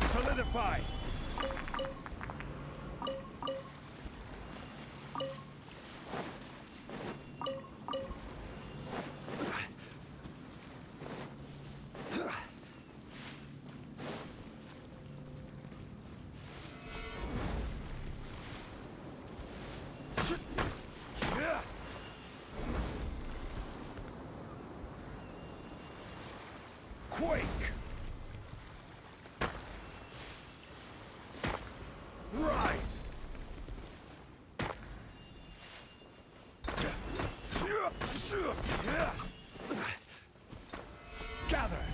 Solidified! Quake! Rise! Gather!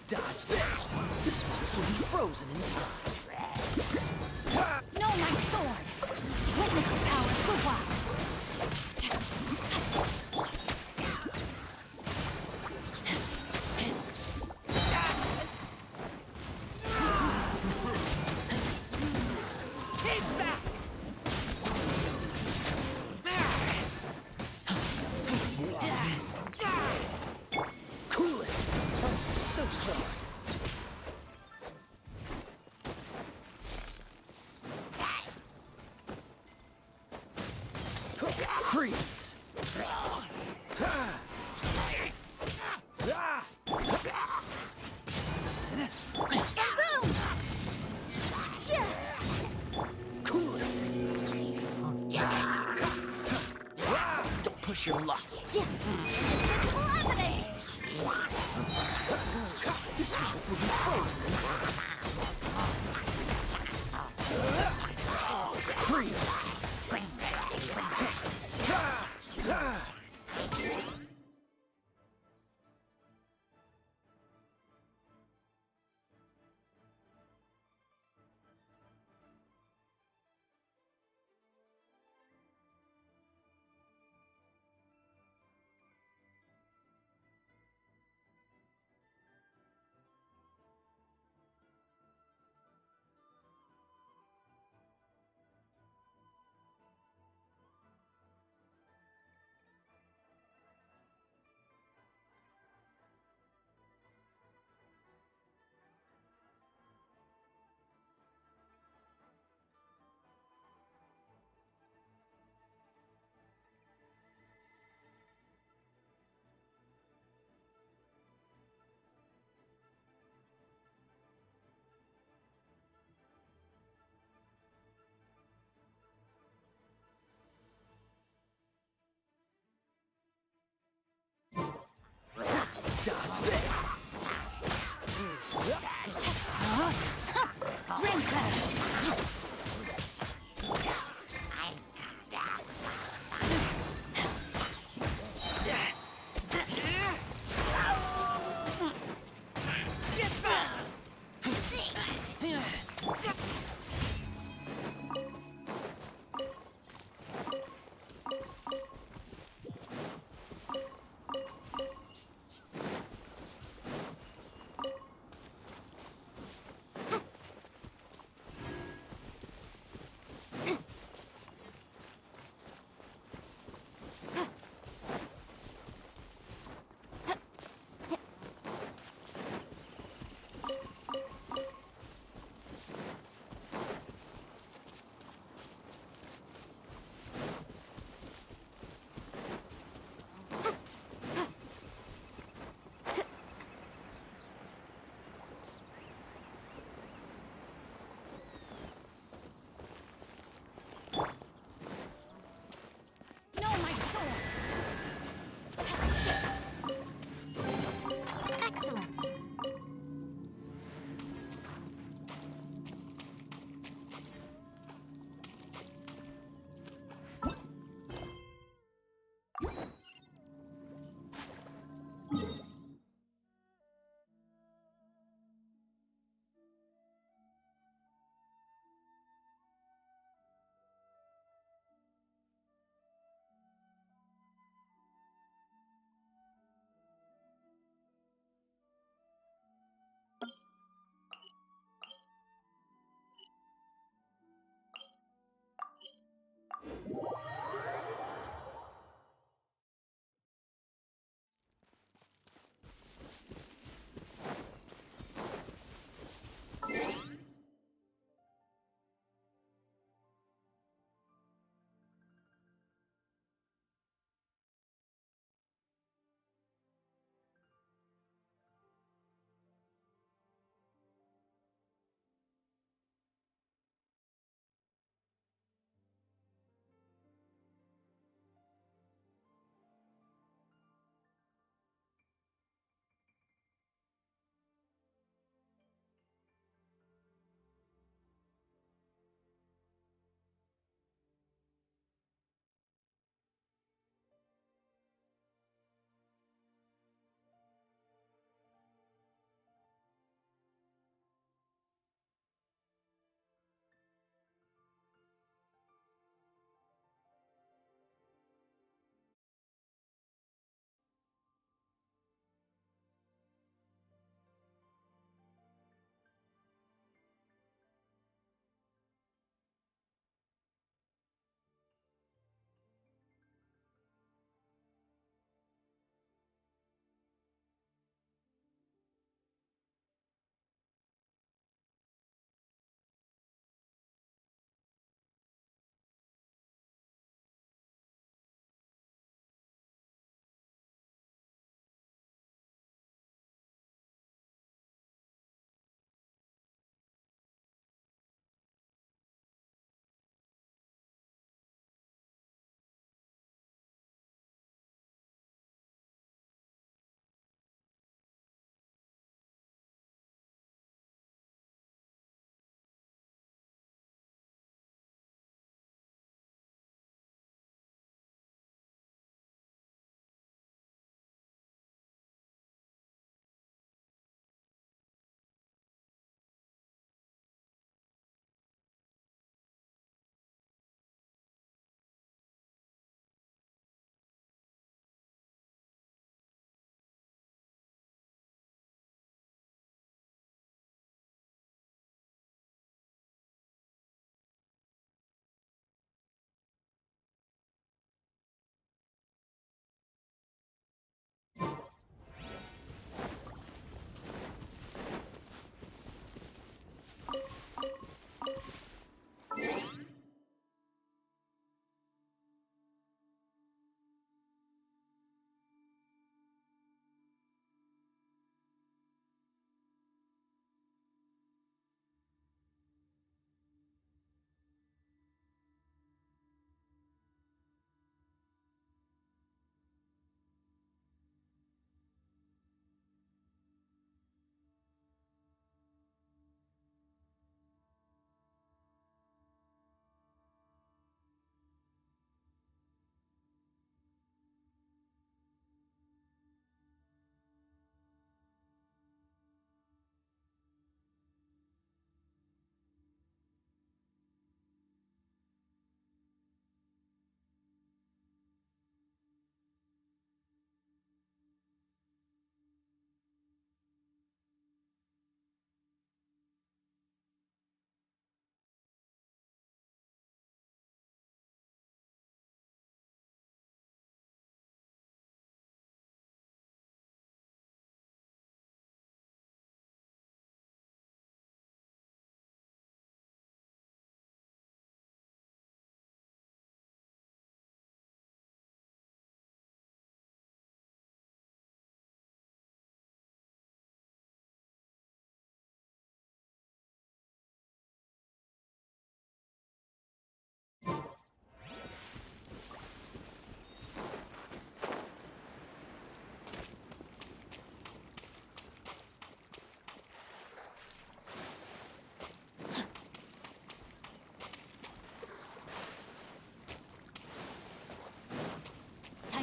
Dodge this! The spirit will be frozen in time. No, my sword! Witness the power of the wild! Cool it! I'm so sorry. Freeze! Cool it! Don't push your luck. Invisible evidence! The spirit will be frozen in time. Freeze!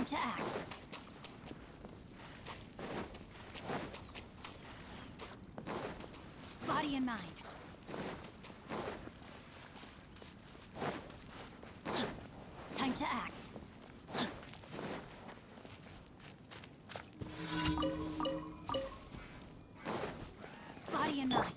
Time to act. Body and mind. Time to act. Body and mind.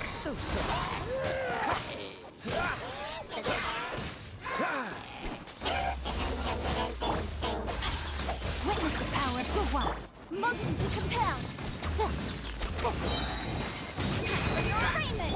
So sorry. Witness the power of the wild. Motion to compel. Time for your arraignment.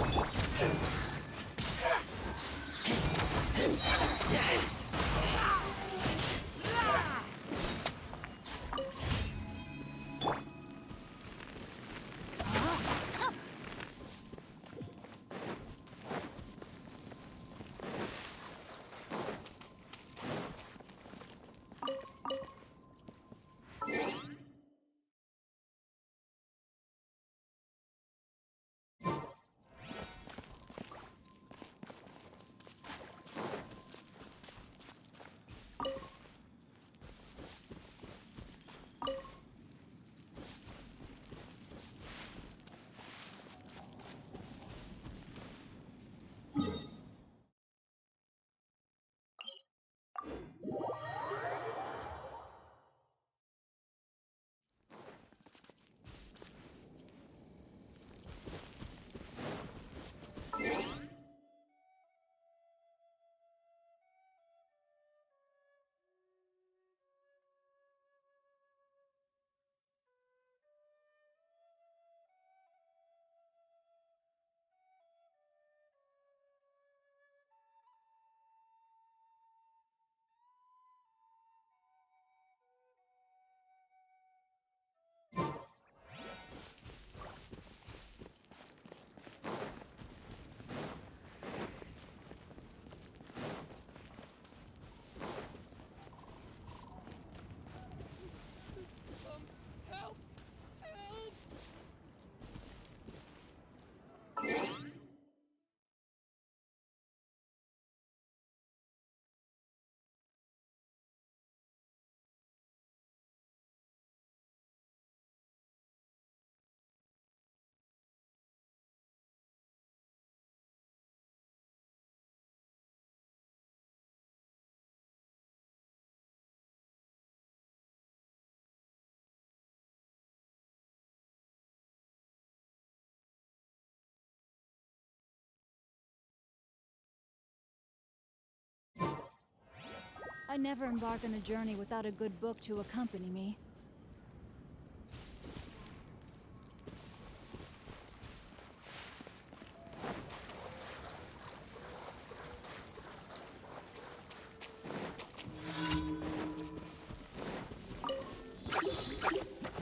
I never embark on a journey without a good book to accompany me.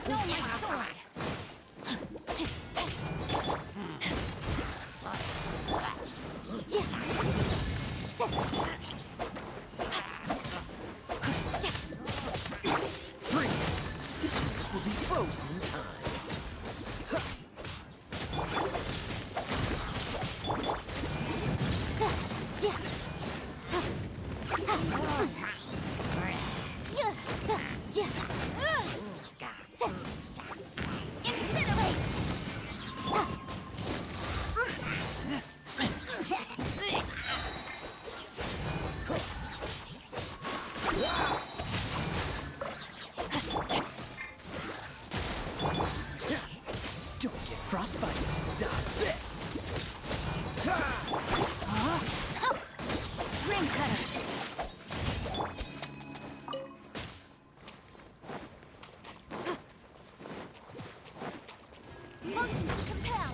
No, my sword! Freeze! This map will be frozen in time. Don't get frostbite. Dodge this. Ring cutter! Motion to compel!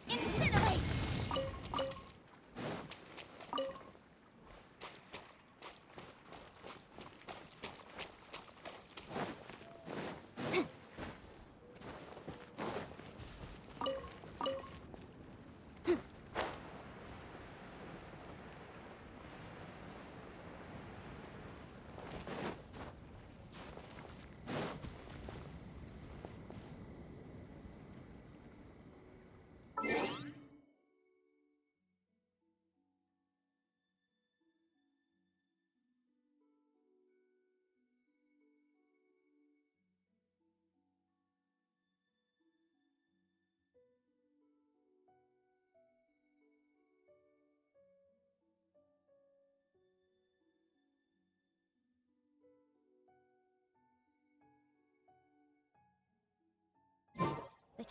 Incinerate!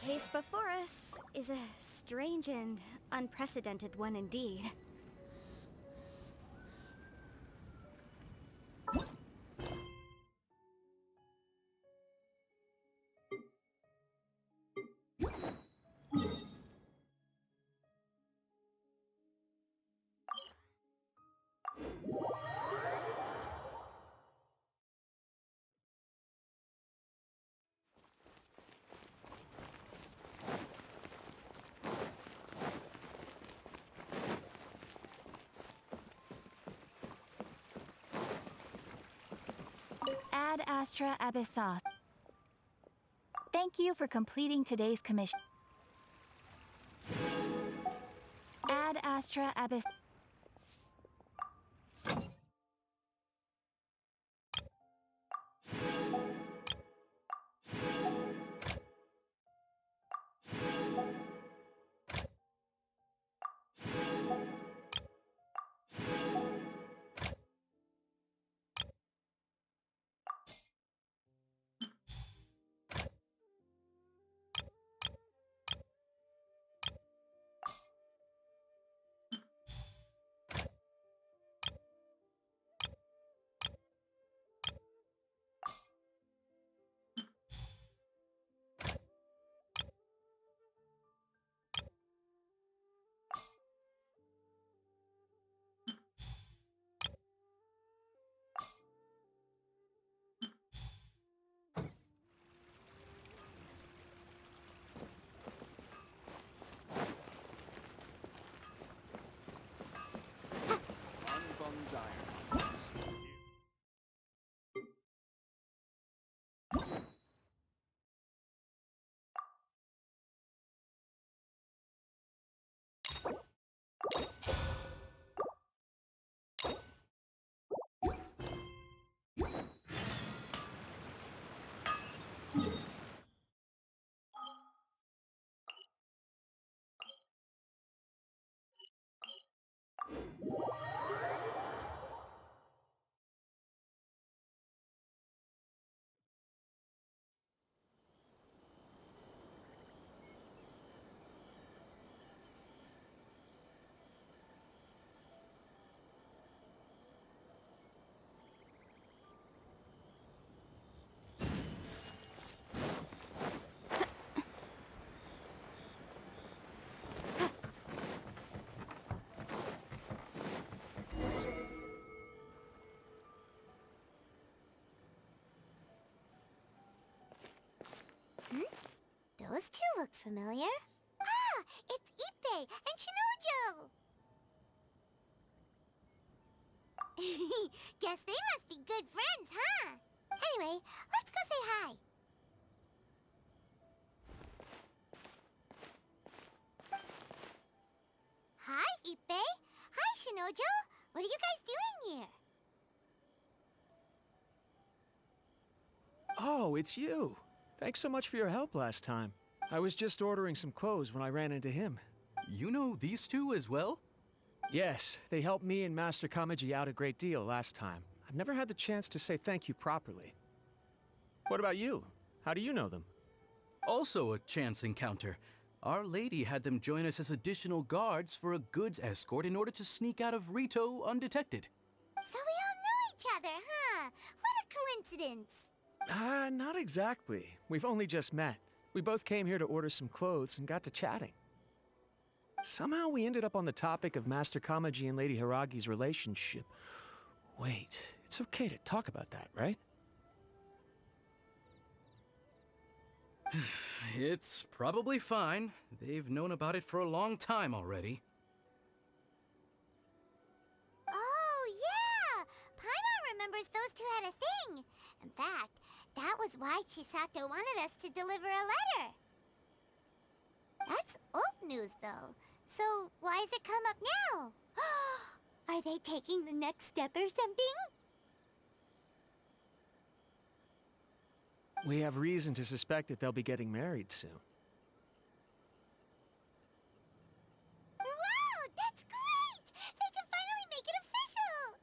case before us is a strange and unprecedented one indeed. Ad Astra Abyssos. Thank you for completing today's commission. Ad Astra Abyssos. Anfangs iron. Those two look familiar. Ah, it's Ippei and Shinojo! Guess they must be good friends, huh? Anyway, let's go say hi. Hi, Ippei. Hi, Shinojo. What are you guys doing here? Oh, it's you. Thanks so much for your help last time. I was just ordering some clothes when I ran into him. You know these two as well? Yes, they helped me and Master Kamaji out a great deal last time. I've never had the chance to say thank you properly. What about you? How do you know them? Also a chance encounter. Our lady had them join us as additional guards for a goods escort in order to sneak out of Rito undetected. So we all know each other, huh? What a coincidence. Not exactly. We've only just met. We both came here to order some clothes and got to chatting. Somehow we ended up on the topic of Master Kamaji and Lady Hiragi's relationship. Wait, it's okay to talk about that, right? It's probably fine. They've known about it for a long time already. Oh, yeah! Paimon remembers those two had a thing. In fact, that was why Chisato wanted us to deliver a letter. That's old news, though. So why has it come up now? Are they taking the next step or something? We have reason to suspect that they'll be getting married soon. Wow, that's great! They can finally make it official!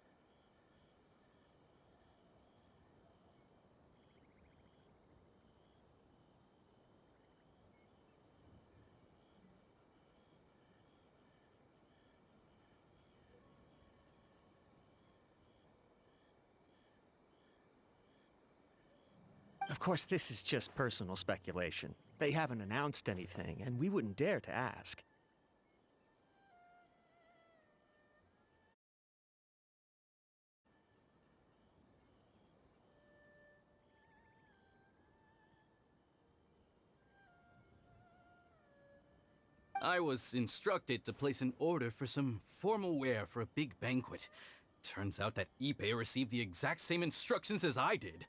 course, this is just personal speculation. They haven't announced anything, and we wouldn't dare to ask. I was instructed to place an order for some formal wear for a big banquet. Turns out that Ippei received the exact same instructions as I did.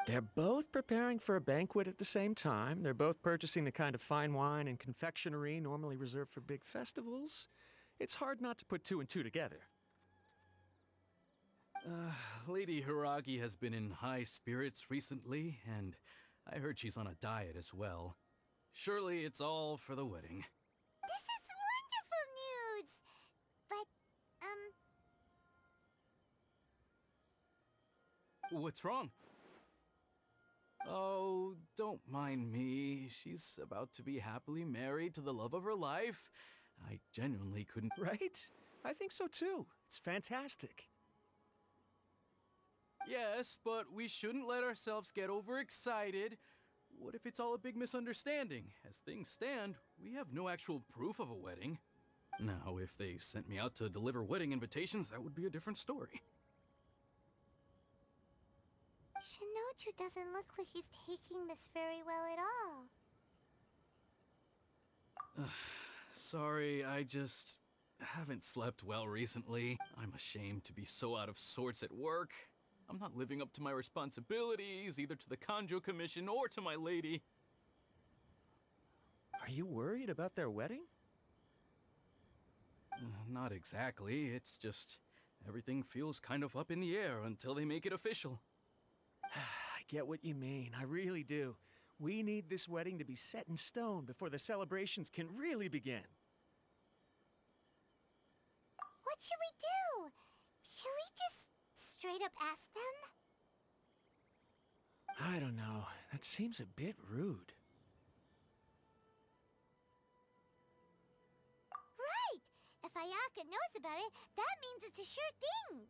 They're both preparing for a banquet at the same time. They're both purchasing the kind of fine wine and confectionery normally reserved for big festivals. It's hard not to put two and two together. Lady Hiragi has been in high spirits recently, and I heard she's on a diet as well. Surely it's all for the wedding. This is wonderful news! But, What's wrong? Oh, don't mind me. She's about to be happily married to the love of her life. I genuinely couldn't... Right? I think so too. It's fantastic. Yes, but we shouldn't let ourselves get overexcited. What if it's all a big misunderstanding? As things stand, we have no actual proof of a wedding. Now, if they sent me out to deliver wedding invitations, that would be a different story. Shinoju doesn't look like he's taking this very well at all. Sorry, I just haven't slept well recently. I'm ashamed to be so out of sorts at work. I'm not living up to my responsibilities, either to the Kanjo Commission or to my lady. Are you worried about their wedding? Not exactly. It's just everything feels kind of up in the air until they make it official. I get what you mean. I really do. We need this wedding to be set in stone before the celebrations can really begin. What should we do? Should we just straight up ask them? I don't know. That seems a bit rude. Right! If Ayaka knows about it, that means it's a sure thing!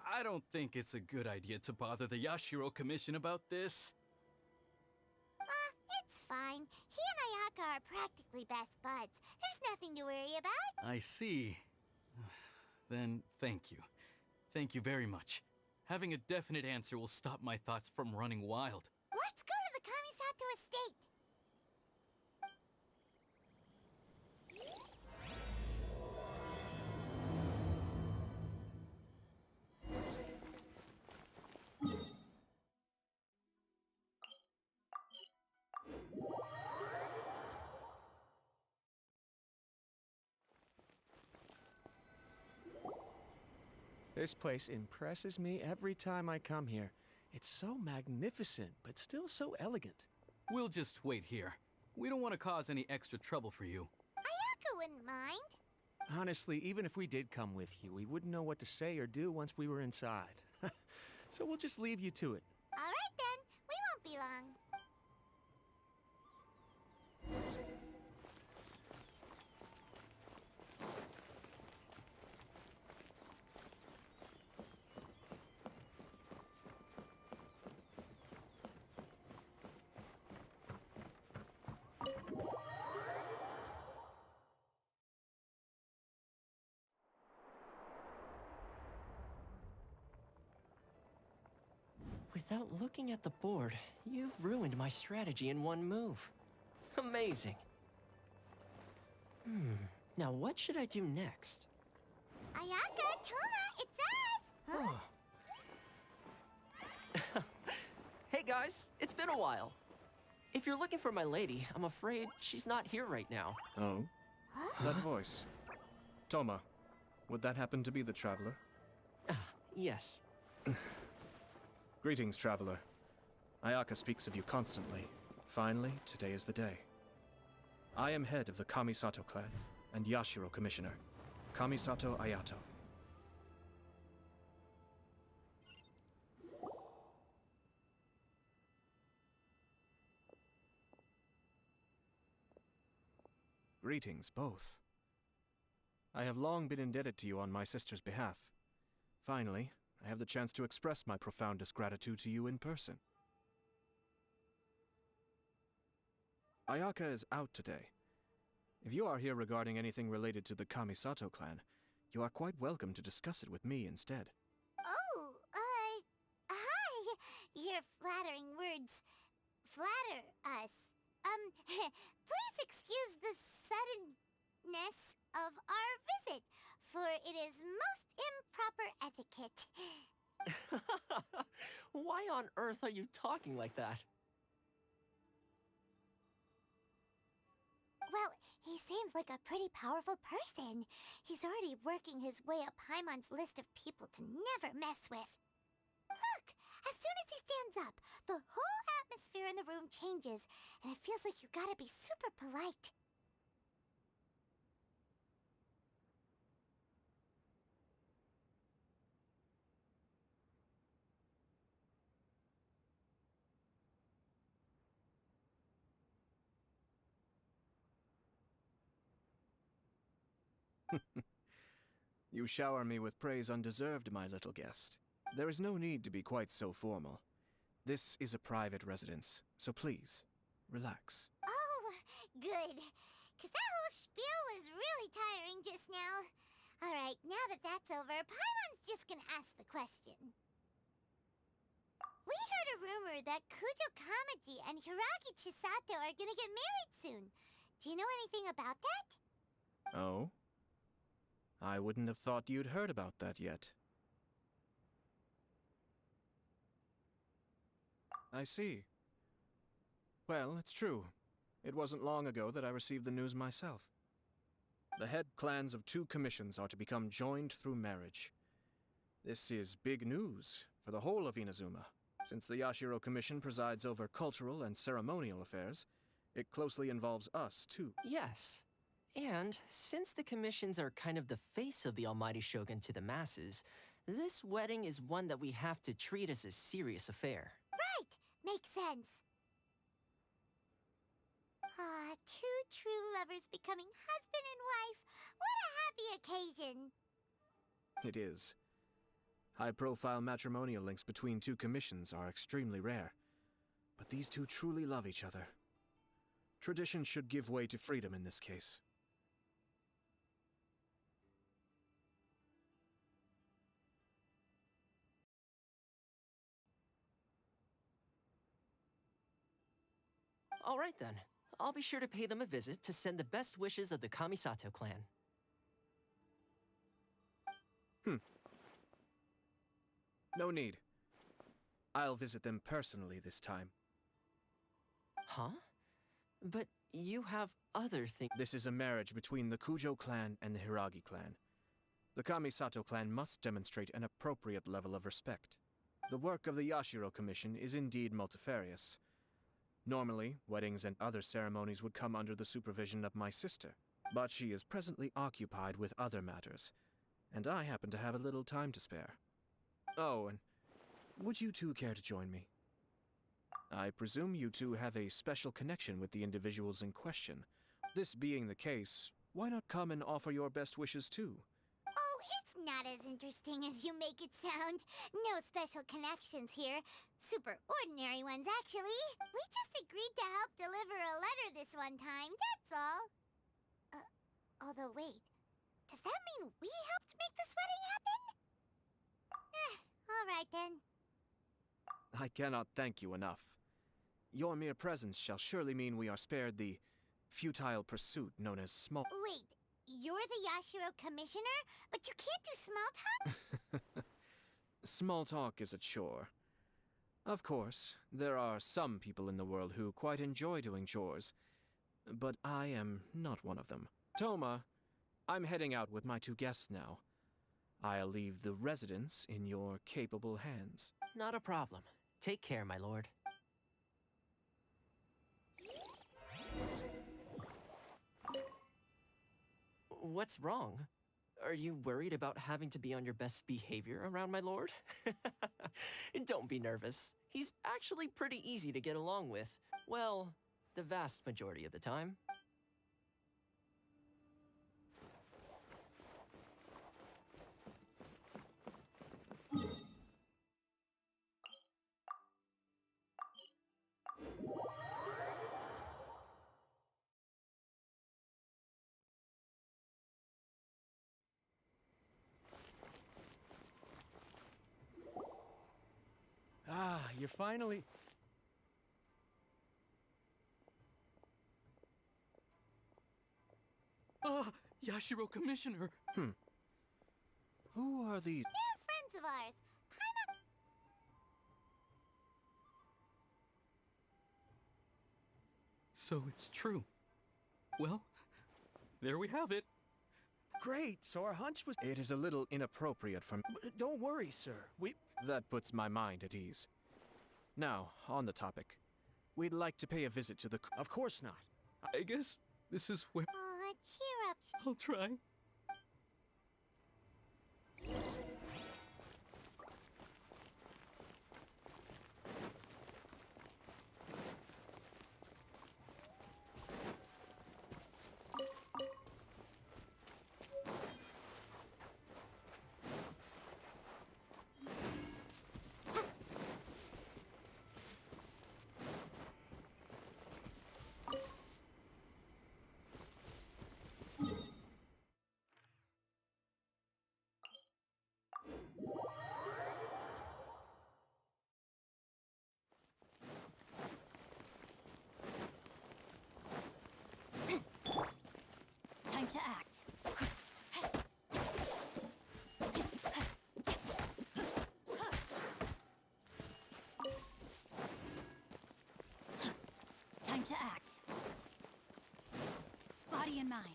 I don't think it's a good idea to bother the Yashiro Commission about this. It's fine. He and Ayaka are practically best buds. There's nothing to worry about. I see. Then thank you. Thank you very much. Having a definite answer will stop my thoughts from running wild. Let's go to the Kamisato estate! This place impresses me every time I come here. It's so magnificent, but still so elegant. We'll just wait here. We don't want to cause any extra trouble for you. Ayaka wouldn't mind. Honestly, even if we did come with you, we wouldn't know what to say or do once we were inside. So we'll just leave you to it. Alright then, we won't be long. Without looking at the board, you've ruined my strategy in one move. Amazing. Now what should I do next? Ayaka, Toma, it's us! Huh? Hey guys, it's been a while. If you're looking for my lady, I'm afraid she's not here right now. Oh? That voice. Toma, would that happen to be the traveler? Yes. Greetings, traveler. Ayaka speaks of you constantly. Finally, today is the day. I am head of the Kamisato clan and Yashiro commissioner, Kamisato Ayato. Greetings, both. I have long been indebted to you on my sister's behalf. Finally, I have the chance to express my profoundest gratitude to you in person. Ayaka is out today. If you are here regarding anything related to the Kamisato clan, you are quite welcome to discuss it with me instead. Oh, hi. Your flattering words flatter us. Please excuse the suddenness of our visit, for it is most improper etiquette. Why on earth are you talking like that? Well, he seems like a pretty powerful person. He's already working his way up Paimon's list of people to never mess with. Look! As soon as he stands up, the whole atmosphere in the room changes, and it feels like you gotta be super polite. You shower me with praise undeserved, my little guest. There is no need to be quite so formal. This is a private residence, so please, relax. Oh, good. 'Cause that whole spiel was really tiring just now. Alright, now that that's over, Paimon's just gonna ask the question. We heard a rumor that Kujo Kamaji and Hiragi Chisato are gonna get married soon. Do you know anything about that? Oh? I wouldn't have thought you'd heard about that yet. I see. Well, it's true. It wasn't long ago that I received the news myself. The head clans of 2 commissions are to become joined through marriage. This is big news for the whole of Inazuma. Since the Yashiro Commission presides over cultural and ceremonial affairs, it closely involves us, too. Yes. And since the commissions are kind of the face of the Almighty Shogun to the masses, this wedding is one that we have to treat as a serious affair. Right! Makes sense. Ah, 2 true lovers becoming husband and wife. What a happy occasion! It is. High-profile matrimonial links between 2 commissions are extremely rare. But these 2 truly love each other. Tradition should give way to freedom in this case. All right then. I'll be sure to pay them a visit to send the best wishes of the Kamisato clan. No need. I'll visit them personally this time. Huh? But you have other things. This is a marriage between the Kujo clan and the Hiragi clan. The Kamisato clan must demonstrate an appropriate level of respect. The work of the Yashiro Commission is indeed multifarious. Normally, weddings and other ceremonies would come under the supervision of my sister, but she is presently occupied with other matters, and I happen to have a little time to spare. Oh, and would you 2 care to join me? I presume you 2 have a special connection with the individuals in question. This being the case, why not come and offer your best wishes too? Oh, it's not as interesting as you make it sound. No special connections here. Super ordinary ones, actually. We just agreed to help deliver a letter this one time, that's all. Although wait, does that mean we helped make this wedding happen? Alright then. I cannot thank you enough. Your mere presence shall surely mean we are spared the futile pursuit known as small... Wait, you're the Yashiro Commissioner, but you can't do small talk? Small talk is a chore. Of course, there are some people in the world who quite enjoy doing chores, but I am not one of them. Toma, I'm heading out with my 2 guests now. I'll leave the residence in your capable hands. Not a problem. Take care, my lord. What's wrong? Are you worried about having to be on your best behavior around my lord? Don't be nervous. He's actually pretty easy to get along with. Well, the vast majority of the time. you're finally... Ah, Yashiro Commissioner! Who are these? They're friends of ours. So it's true. Well, there we have it. Great, so our hunch was... It is a little inappropriate from... Don't worry, sir. That puts my mind at ease. Now, on the topic. We'd like to pay a visit to the... Of course not. I guess this is where Aw, cheer up. I'll try. Time to act. Time to act. Body and mind.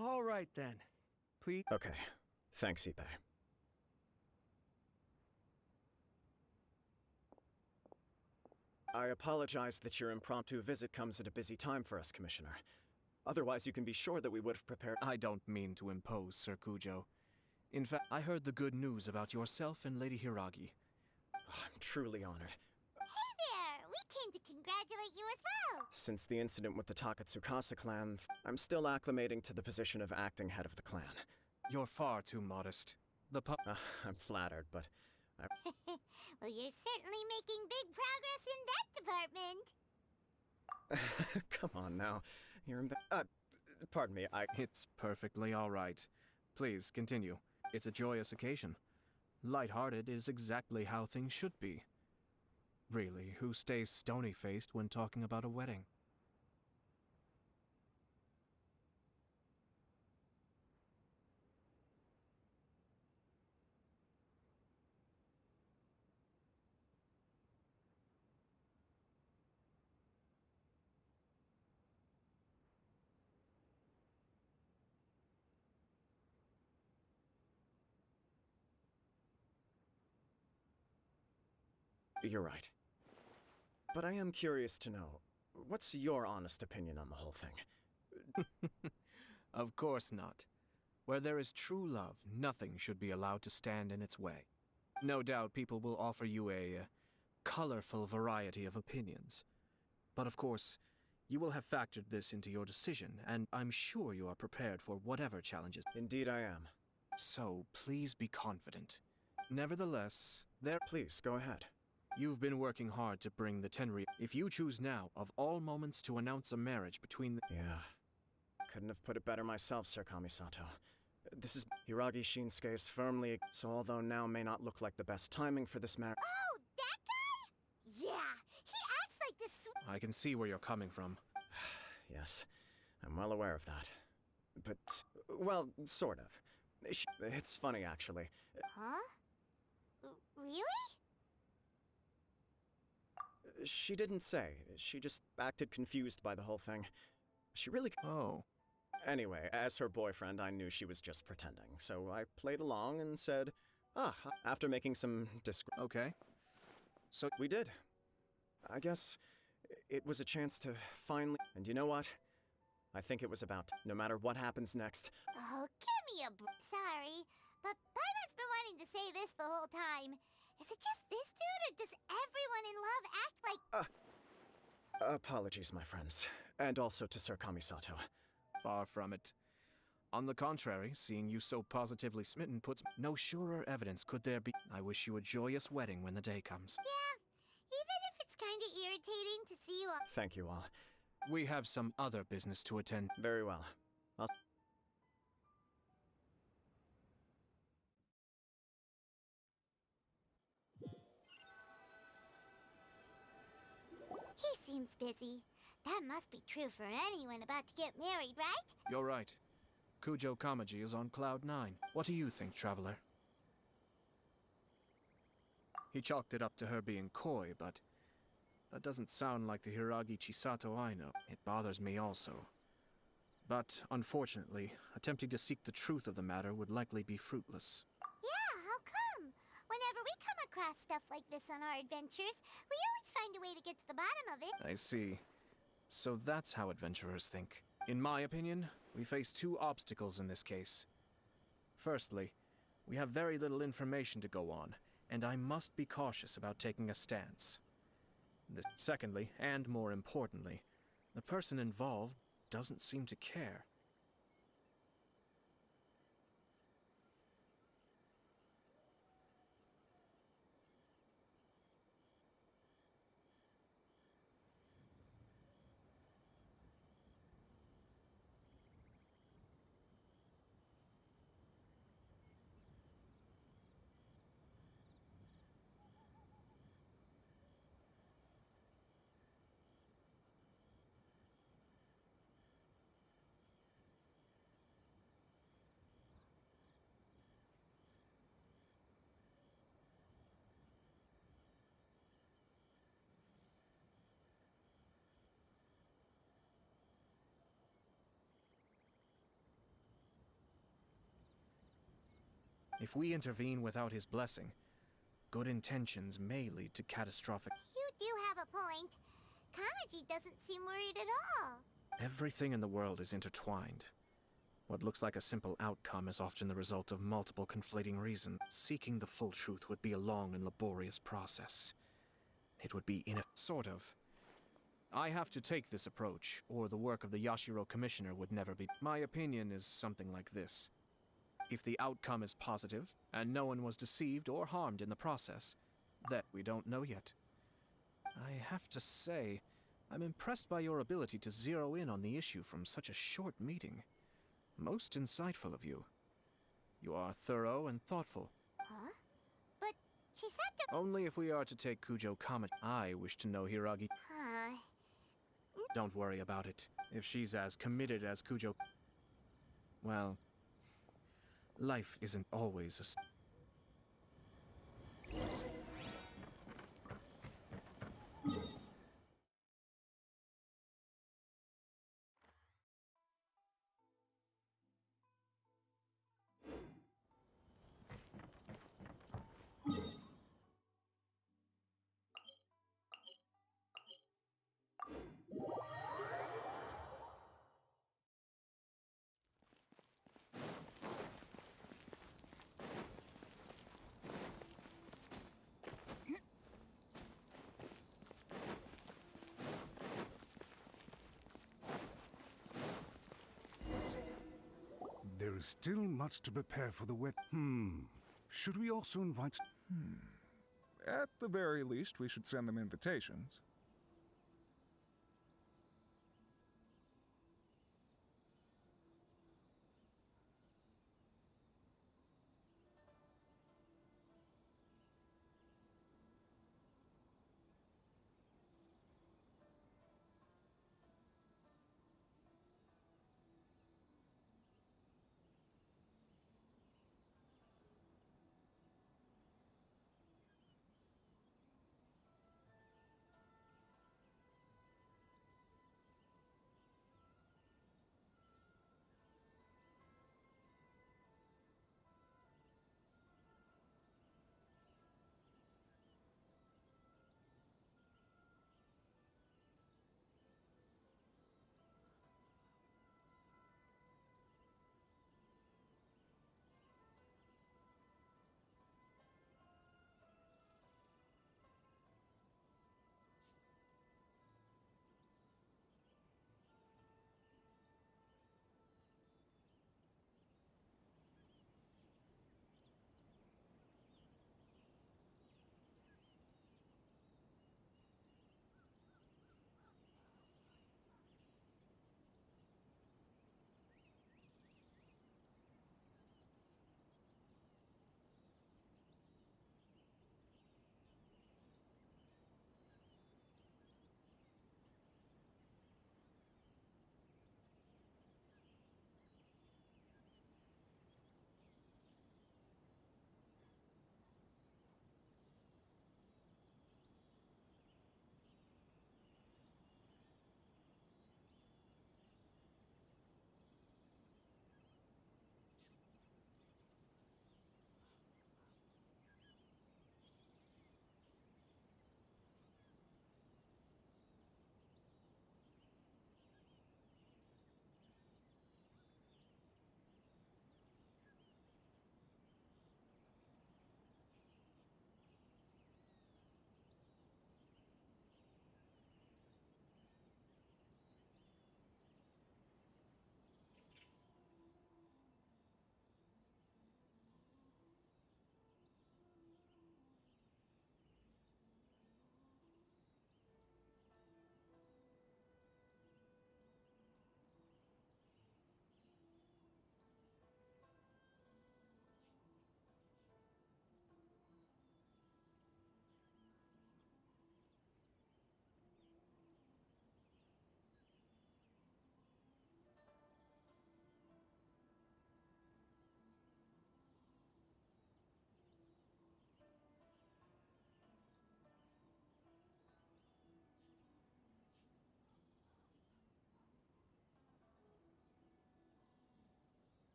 All right, then. Please... Okay. Thanks, Ibe. I apologize that your impromptu visit comes at a busy time for us, Commissioner. Otherwise, you can be sure that we would have prepared— I don't mean to impose, Sir Kujo. In fact, I heard the good news about yourself and Lady Hiragi. I'm truly honored. Hey there! We came to congratulate you as well! Since the incident with the Takatsukasa clan, I'm still acclimating to the position of acting head of the clan. You're far too modest. The I'm flattered, but Well, you're certainly making big progress in that department. come on now. You're pardon me, It's perfectly all right. Please, continue. It's a joyous occasion. Light-hearted is exactly how things should be. Really, who stays stony-faced when talking about a wedding? You're right. But I am curious to know, what's your honest opinion on the whole thing? Of course not. Where there is true love, nothing should be allowed to stand in its way. No doubt people will offer you a colorful variety of opinions. But of course, you will have factored this into your decision, and I'm sure you are prepared for whatever challenges. Indeed I am. So please be confident. Nevertheless, Please, go ahead. you've been working hard to bring the Tenri. If you choose now, of all moments, to announce a marriage between the... Yeah. Couldn't have put it better myself, Sir Kamisato. This is Hiragi Shinsuke is firmly... So although now may not look like the best timing for this marriage... Oh, that guy? Yeah, he acts like this I can see where you're coming from. Yes, I'm well aware of that. But, well, sort of. It's funny, actually. Huh? Really? She didn't say. She just acted confused by the whole thing. She really... Oh. Anyway, as her boyfriend, I knew she was just pretending, so I played along and said, after making some Okay. So... We did. I guess it was a chance to finally... And you know what? I think it was about no matter what happens next. Oh, give me a Sorry, but Paimon's been wanting to say this the whole time. Is it just this dude, or does everyone in love act like... Apologies, my friends. And also to Sir Kamisato. Far from it. On the contrary, seeing you so positively smitten puts... No surer evidence could there be. I wish you a joyous wedding when the day comes. Yeah, even if it's kinda irritating to see you all. Thank you all. We have some other business to attend. Very well. He seems busy. That must be true for anyone about to get married, right? You're right. Kujo Kamaji is on cloud 9. What do you think, Traveler? He chalked it up to her being coy, but that doesn't sound like the Hiragi Chisato I know. It bothers me also. But, unfortunately, attempting to seek the truth of the matter would likely be fruitless. Yeah, how come? Whenever we come across stuff like this on our adventures, we always find a way to get to the bottom of it. I see. So that's how adventurers think. In my opinion, we face two obstacles in this case. Firstly, we have very little information to go on, and I must be cautious about taking a stance. Secondly, and more importantly, the person involved doesn't seem to care. If we intervene without his blessing, good intentions may lead to catastrophic... You do have a point. Kamaji doesn't seem worried at all. Everything in the world is intertwined. What looks like a simple outcome is often the result of multiple conflating reasons. Seeking the full truth would be a long and laborious process. It would be sort of. I have to take this approach, or the work of the Yashiro Commissioner would never be... My opinion is something like this. If the outcome is positive, and no one was deceived or harmed in the process, that we don't know yet. I have to say, I'm impressed by your ability to zero in on the issue from such a short meeting. Most insightful of you. You are thorough and thoughtful. Huh? But Chisato... Only if we are to take Kujo Kamaji. I wish to know Hiragi. Don't worry about it. If she's as committed as Kujo... Well... life isn't always a... There is still much to prepare for the wed... Should we also invite... At the very least, we should send them invitations.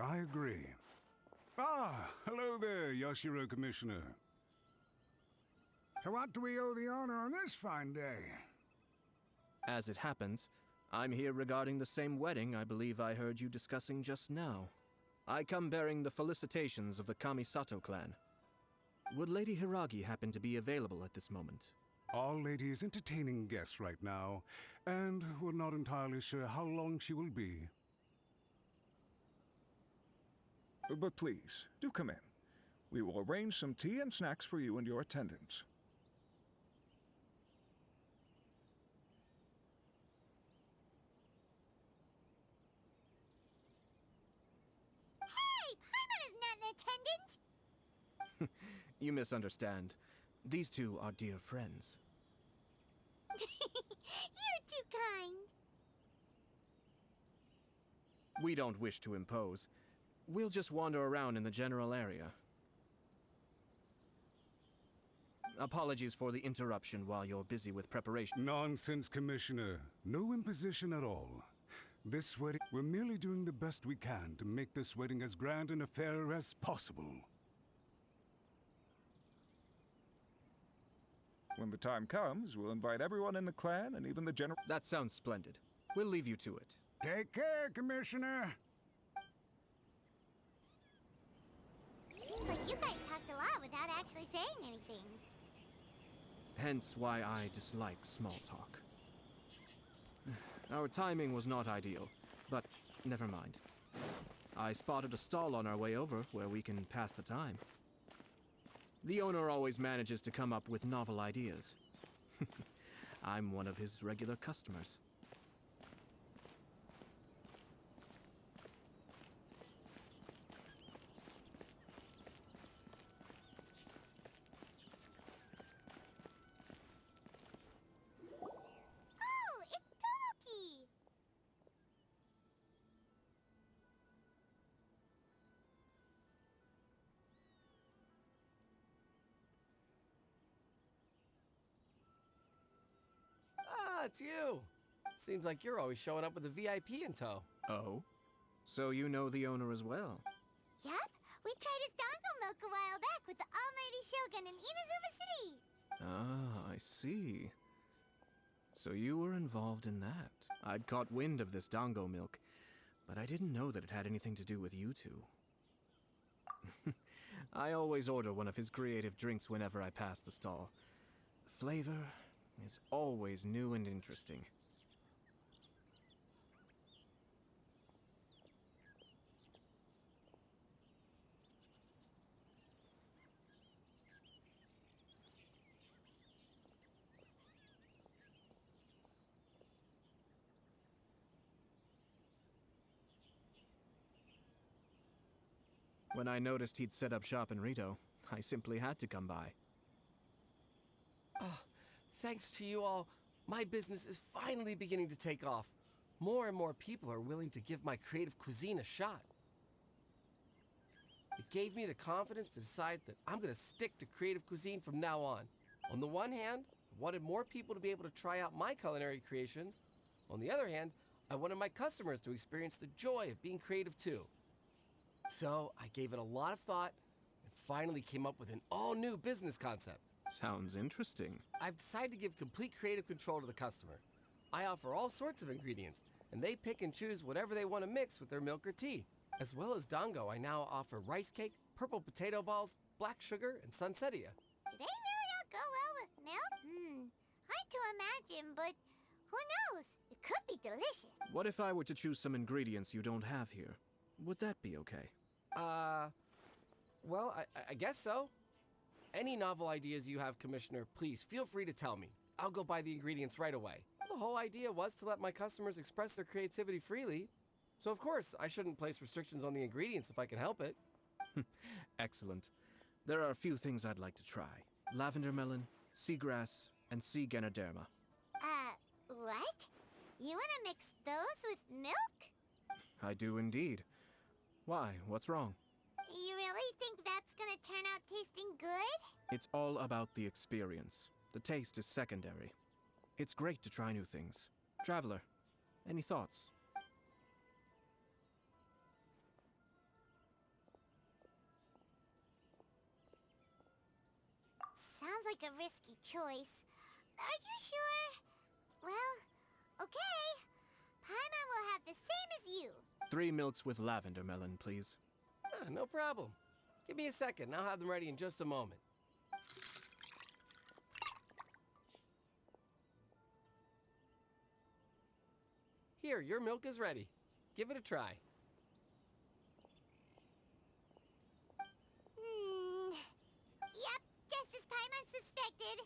I agree. Ah, hello there, Yashiro Commissioner. To what do we owe the honor on this fine day? As it happens, I'm here regarding the same wedding I believe I heard you discussing just now. I come bearing the felicitations of the Kamisato clan. Would Lady Hiragi happen to be available at this moment? Our lady is entertaining guests right now, and we're not entirely sure how long she will be. But please, do come in. We will arrange some tea and snacks for you and your attendants. Hey, Paimon is not an attendant! You misunderstand. These two are dear friends. You're too kind. We don't wish to impose. We'll just wander around in the general area. Apologies for the interruption while you're busy with preparation. Nonsense, Commissioner. No imposition at all. This wedding, we're merely doing the best we can to make this wedding as grand an affair as possible. When the time comes, we'll invite everyone in the clan and even the general. That sounds splendid. We'll leave you to it. Take care, Commissioner. Seems like you guys talked a lot without actually saying anything. Hence why I dislike small talk. Our timing was not ideal, but never mind. I spotted a stall on our way over where we can pass the time. The owner always manages to come up with novel ideas. I'm one of his regular customers. Oh, it's Tomoki! Ah, it's you. Seems like you're always showing up with a VIP in tow. Oh? So you know the owner as well? Yup, we tried his dango milk a while back with the almighty Shogun in Inazuma City. Ah, I see. So you were involved in that. I'd caught wind of this dango milk, but I didn't know that it had anything to do with you two. I always order one of his creative drinks whenever I pass the stall. The flavor is always new and interesting. When I noticed he'd set up shop in Rito, I simply had to come by. Oh, thanks to you all, my business is finally beginning to take off. More and more people are willing to give my creative cuisine a shot. It gave me the confidence to decide that I'm gonna stick to creative cuisine from now on. On the one hand, I wanted more people to be able to try out my culinary creations. On the other hand, I wanted my customers to experience the joy of being creative too. So I gave it a lot of thought and finally came up with an all-new business concept. Sounds interesting. I've decided to give complete creative control to the customer. I offer all sorts of ingredients, and they pick and choose whatever they want to mix with their milk or tea. As well as dango, I now offer rice cake, purple potato balls, black sugar, and sunsettia. Do they really all go well with milk? Hard to imagine, but who knows? It could be delicious. What if I were to choose some ingredients you don't have here? Would that be okay? Well, I guess so. Any novel ideas you have, Commissioner, please feel free to tell me. I'll go buy the ingredients right away. The whole idea was to let my customers express their creativity freely. So of course, I shouldn't place restrictions on the ingredients if I can help it. Excellent. There are a few things I'd like to try. Lavender melon, seagrass, and sea ganoderma. What? You wanna mix those with milk? I do indeed. Why? What's wrong? You really think that's gonna turn out tasting good? It's all about the experience. The taste is secondary. It's great to try new things. Traveler, any thoughts? like a risky choice. Are you sure? Well, okay. Paimon will have the same as you. 3 milks with lavender melon, please. No problem. Give me a second, I'll have them ready in just a moment. Here, your milk is ready. Give it a try. Yep, just as Paimon suspected.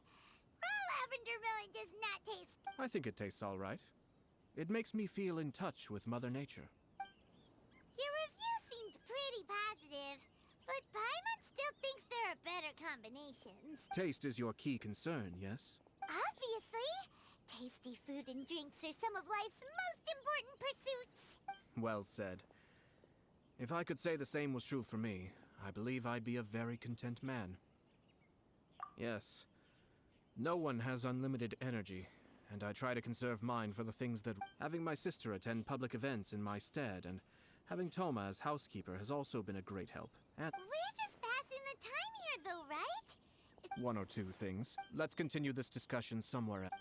Raw lavender melon does not taste... I think it tastes all right. It makes me feel in touch with Mother Nature. Your review seemed pretty positive, but Paimon still thinks there are better combinations. Taste is your key concern, yes? Obviously! Tasty food and drinks are some of life's most important pursuits. Well said. If I could say the same was true for me, I believe I'd be a very content man. Yes. No one has unlimited energy, and I try to conserve mine for the things that... Having my sister attend public events in my stead, and having Toma as housekeeper has also been a great help. And We're just passing the time here, though, right? one or two things. Let's continue this discussion somewhere else.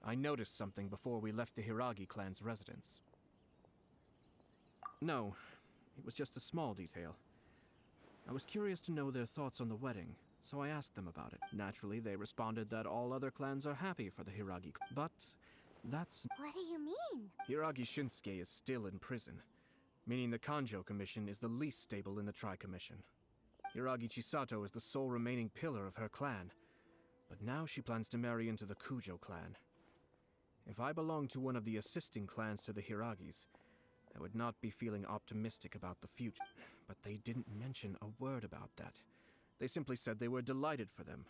I noticed something before we left the Hiragi clan's residence. No, it was just a small detail. I was curious to know their thoughts on the wedding, so I asked them about it. Naturally, they responded that all other clans are happy for the Hiragi clan. But that's... What do you mean? Hiragi Shinsuke is still in prison, meaning the Kanjo Commission is the least stable in the Tri-Commission. Hiragi Chisato is the sole remaining pillar of her clan, but now she plans to marry into the Kujo clan. If I belonged to one of the assisting clans to the Hiragis, I would not be feeling optimistic about the future. But they didn't mention a word about that. They simply said they were delighted for them.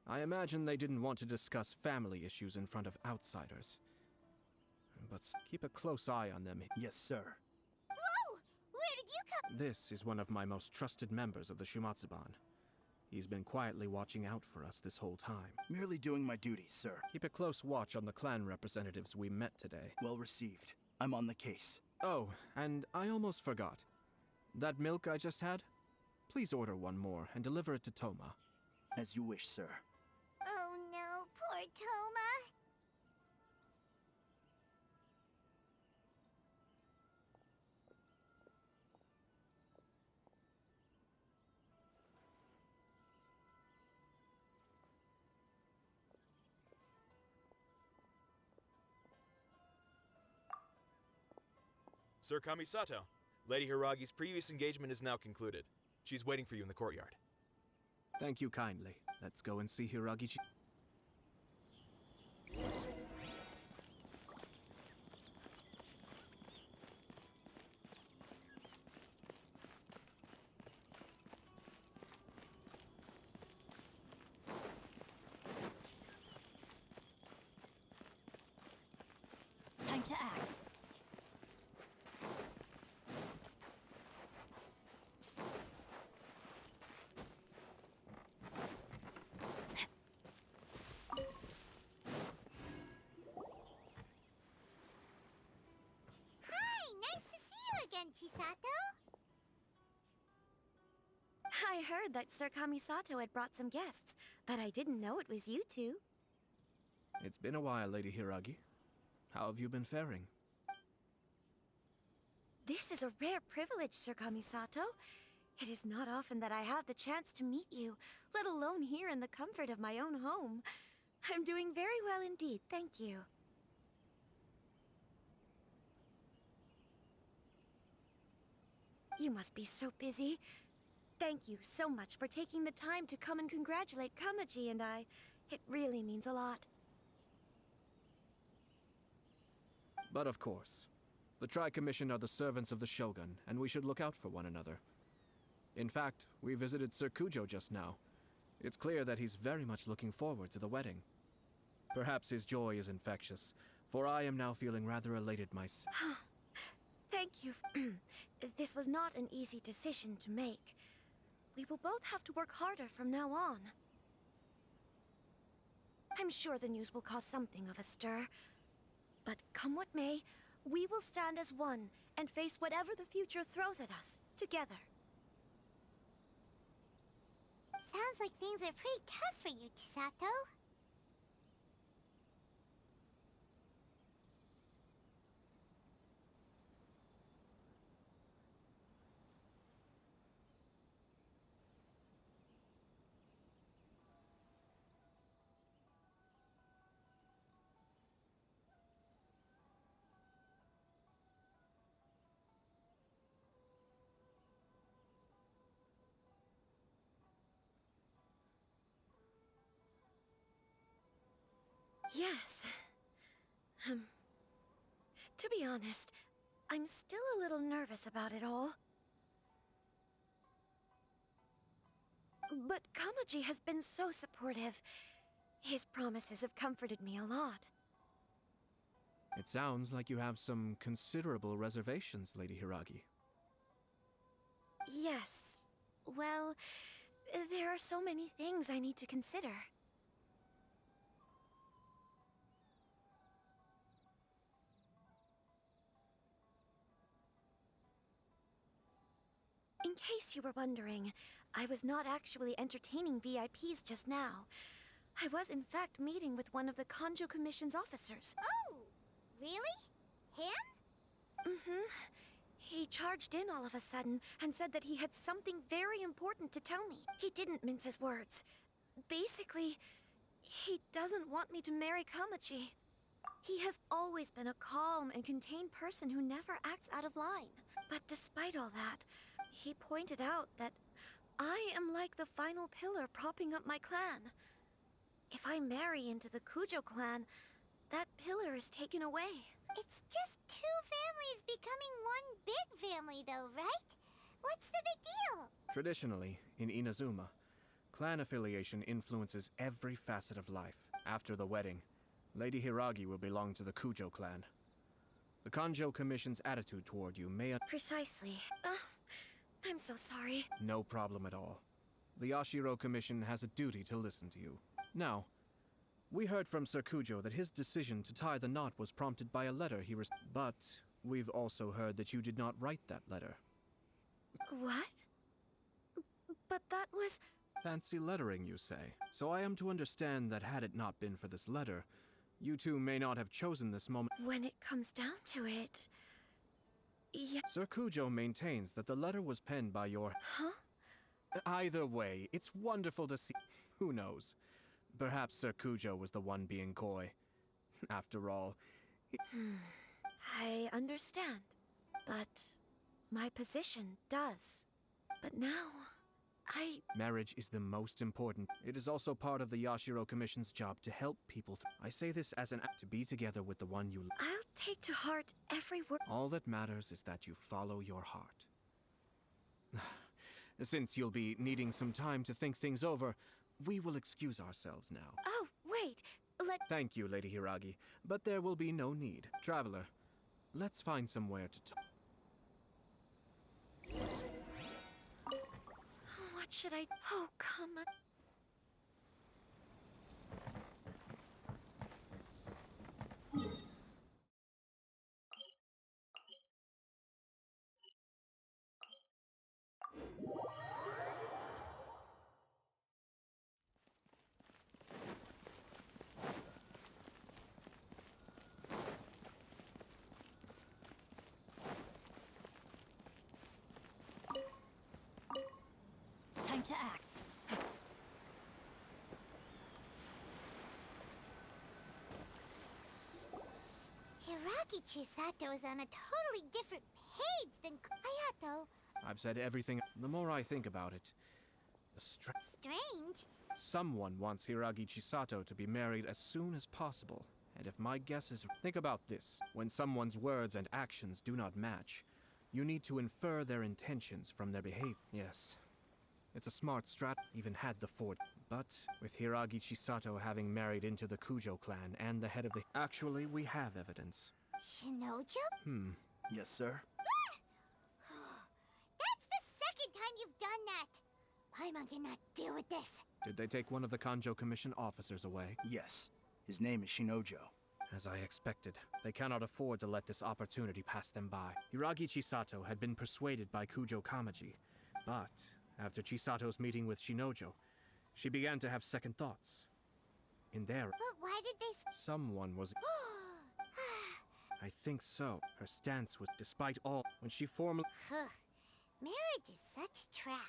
I imagine they didn't want to discuss family issues in front of outsiders. But keep a close eye on them. Yes, sir. Whoa! Where did you come... This is one of my most trusted members of the Shumatsuban. He's been quietly watching out for us this whole time. Merely doing my duties, sir. Keep a close watch on the clan representatives we met today. Well received. I'm on the case. Oh, and I almost forgot. That milk I just had? Please order one more and deliver it to Toma. As you wish, sir. Oh no, poor Toma. Sir Kamisato, Lady Hiragi's previous engagement is now concluded. She's waiting for you in the courtyard. Thank you kindly. Let's go and see Hiragi. Time to act. Again, Chisato? I heard that Sir Kamisato had brought some guests, but I didn't know it was you two. It's been a while, Lady Hiragi. How have you been faring? This is a rare privilege, Sir Kamisato. It is not often that I have the chance to meet you, let alone here in the comfort of my own home. I'm doing very well indeed, thank you. You must be so busy. Thank you so much for taking the time to come and congratulate Kamaji and I. It really means a lot. But of course, the Tri-Commission are the servants of the Shogun, and we should look out for one another. In fact, we visited Sir Kujo just now. It's clear that he's very much looking forward to the wedding. Perhaps his joy is infectious, for I am now feeling rather elated myself. Thank you. This was not an easy decision to make. We will both have to work harder from now on. I'm sure the news will cause something of a stir. But come what may, we will stand as one and face whatever the future throws at us, together. Sounds like things are pretty tough for you, Chisato. Yes. To be honest, I'm still a little nervous about it all. But Kamaji has been so supportive. His promises have comforted me a lot. It sounds like you have some considerable reservations, Lady Hiragi. Yes. Well, there are so many things I need to consider. In case you were wondering, I was not actually entertaining VIPs just now. I was in fact meeting with one of the Kanjo Commission's officers. Oh! Really? Him? Mm-hmm. He charged in all of a sudden and said that he had something very important to tell me. He didn't mince his words. Basically, he doesn't want me to marry Kamaji. He has always been a calm and contained person who never acts out of line. But despite all that, he pointed out that I am like the final pillar propping up my clan. If I marry into the Kujo clan, that pillar is taken away. It's just two families becoming one big family though, right? What's the big deal? Traditionally, in Inazuma, clan affiliation influences every facet of life. After the wedding, Lady Hiragi will belong to the Kujo clan. The Kanjo Commission's attitude toward you may... Precisely. I'm so sorry. No problem at all. The Yashiro Commission has a duty to listen to you. Now, we heard from Sir Kujo that his decision to tie the knot was prompted by a letter he received. But we've also heard that you did not write that letter. What? But that was... Fancy lettering, you say. So I am to understand that had it not been for this letter, you two may not have chosen this moment. When it comes down to it... Yeah. Sir Kujo maintains that the letter was penned by your... Huh? Either way, it's wonderful to see... Who knows? Perhaps Sir Kujo was the one being coy. After all... I understand. But my position does. But now... Marriage is the most important. It is also part of the Yashiro Commission's job to help people I say this as an act to be together with the one you love. I'll take to heart every word. All that matters is that you follow your heart. Since you'll be needing some time to think things over, we will excuse ourselves now. Oh, wait! Thank you, Lady Hiragi, but there will be no need. Traveler, let's find somewhere to talk. What should I... Oh, come on. Time to act. Hiragi Chisato is on a totally different page than Hayato. I've said everything. The more I think about it, the Strange. Someone wants Hiragi Chisato to be married as soon as possible. And if my guess is... Think about this. When someone's words and actions do not match, you need to infer their intentions from their behavior. Yes. It's a smart strat, even had the fort. But with Hiragi Chisato having married into the Kujo clan and the head of the... Actually, we have evidence. Shinojo? Yes, sir? That's the second time you've done that! I'm gonna deal with this. Did they take one of the Kanjo Commission officers away? Yes. His name is Shinojo. As I expected, they cannot afford to let this opportunity pass them by. Hiragi Chisato had been persuaded by Kujo Kamaji, but after Chisato's meeting with Shinojo, She began to have second thoughts. In there, But why did they... someone was... I think so. Her stance was, despite all, when she formally... Marriage is such a trap.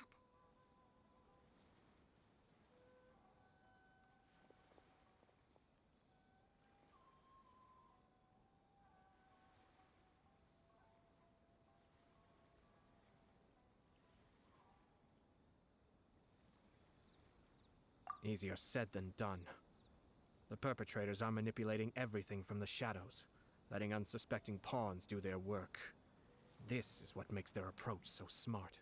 Easier said than done. The perpetrators are manipulating everything from the shadows, letting unsuspecting pawns do their work. This is what makes their approach so smart.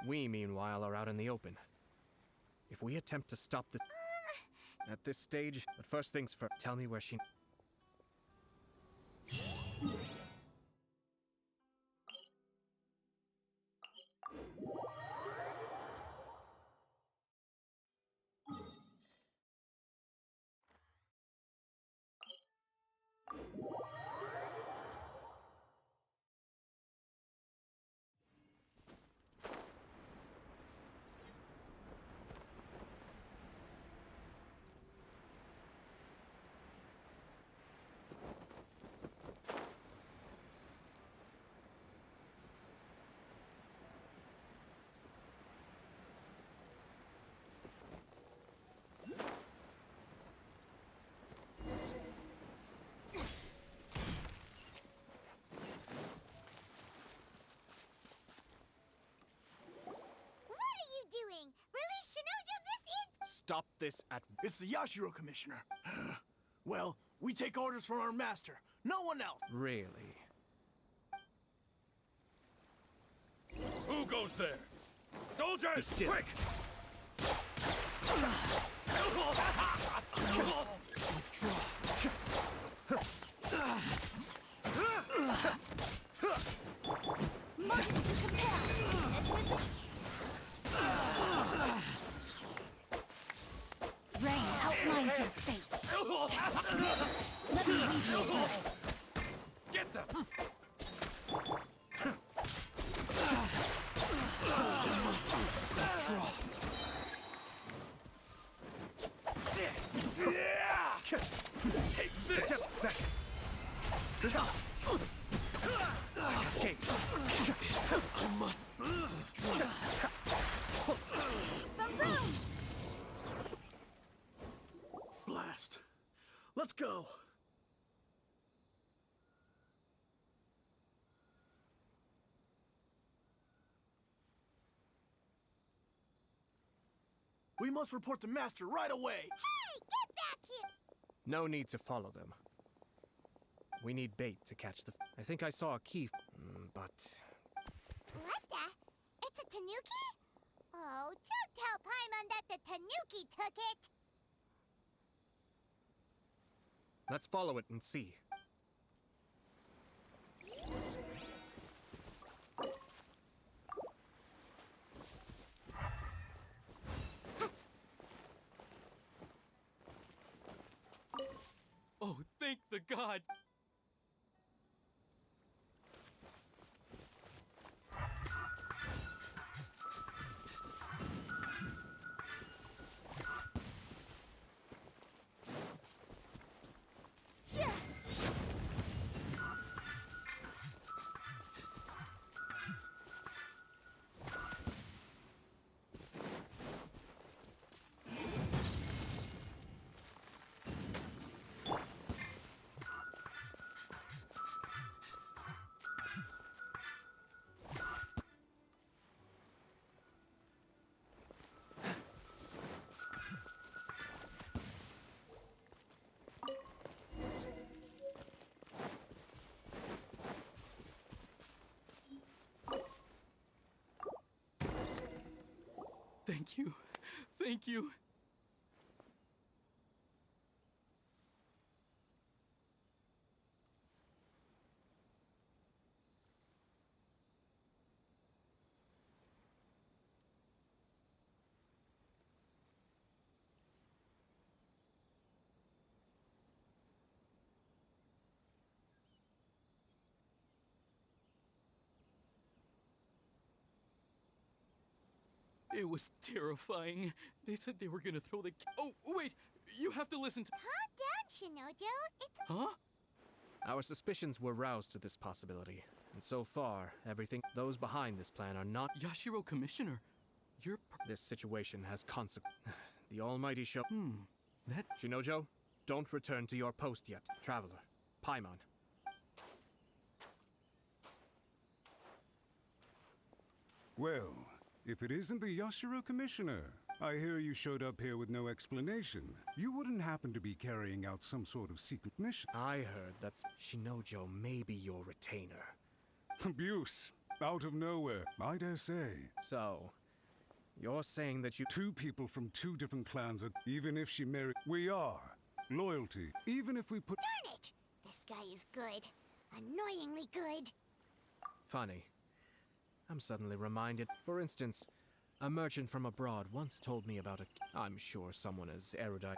We, meanwhile, are out in the open. If we attempt to stop this... At this stage, but first things first, tell me where she... Stop this at... It's the Yashiro Commissioner. Well, we take orders from our master. No one else. Really? Who goes there? Soldiers, quick! Motion to compel. Rain outlines your fate. Let me lead you first. Get them! Take this! Cascade! I must withdraw. Boom! Blast. Let's go. We must report to Master right away. Hey, get back here! No need to follow them. We need bait to catch the... I think I saw a key, but... What the? It's a tanuki? Oh, don't tell Paimon that the tanuki took it! Let's follow it and see. Oh, thank the gods! Thank you. Thank you. It was terrifying. They said they were gonna throw the Oh, wait! You have to listen to— Calm down, Shinojo. It's— Huh? Our suspicions were roused to this possibility, and so far, those behind this plan are not— Yashiro Commissioner, you're— This situation has consequences. The Almighty show— that— Shinojo, don't return to your post yet. Traveler, Paimon. Well, if it isn't the Yashiro Commissioner, I hear you showed up here with no explanation. You wouldn't happen to be carrying out some sort of secret mission? I heard that Shinojo may be your retainer. Abuse. Out of nowhere, I dare say. So, you're saying that you— Two people from two different clans are— Even if she married— We are. Loyalty. Even if we put— Darn it! This guy is good. Annoyingly good. Funny. I'm suddenly reminded. For instance, a merchant from abroad once told me about I'm sure someone as erudite.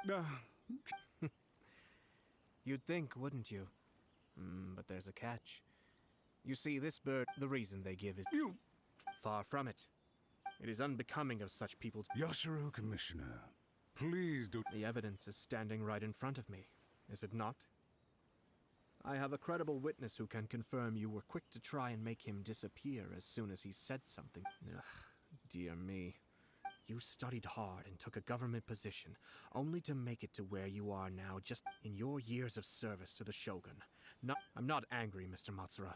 You'd think, wouldn't you? But there's a catch. You see, this bird, the reason they give is— You— Far from it. It is unbecoming of such people to— Yashiro Commissioner, please do— The evidence is standing right in front of me, is it not? I have a credible witness who can confirm you were quick to try and make him disappear as soon as he said something. Ugh, dear me. You studied hard and took a government position, only to make it to where you are now just in your years of service to the Shogun. I'm not angry, Mr. Matsura.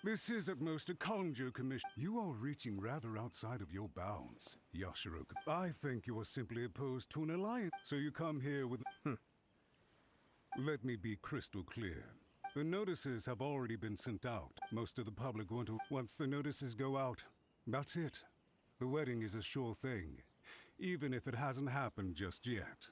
This is at most a conjure commission. You are reaching rather outside of your bounds, Yashiro. I think you are simply opposed to an alliance, so you come here with— Let me be crystal clear. The notices have already been sent out. Most of the public want to— Once the notices go out, that's it. The wedding is a sure thing, even if it hasn't happened just yet.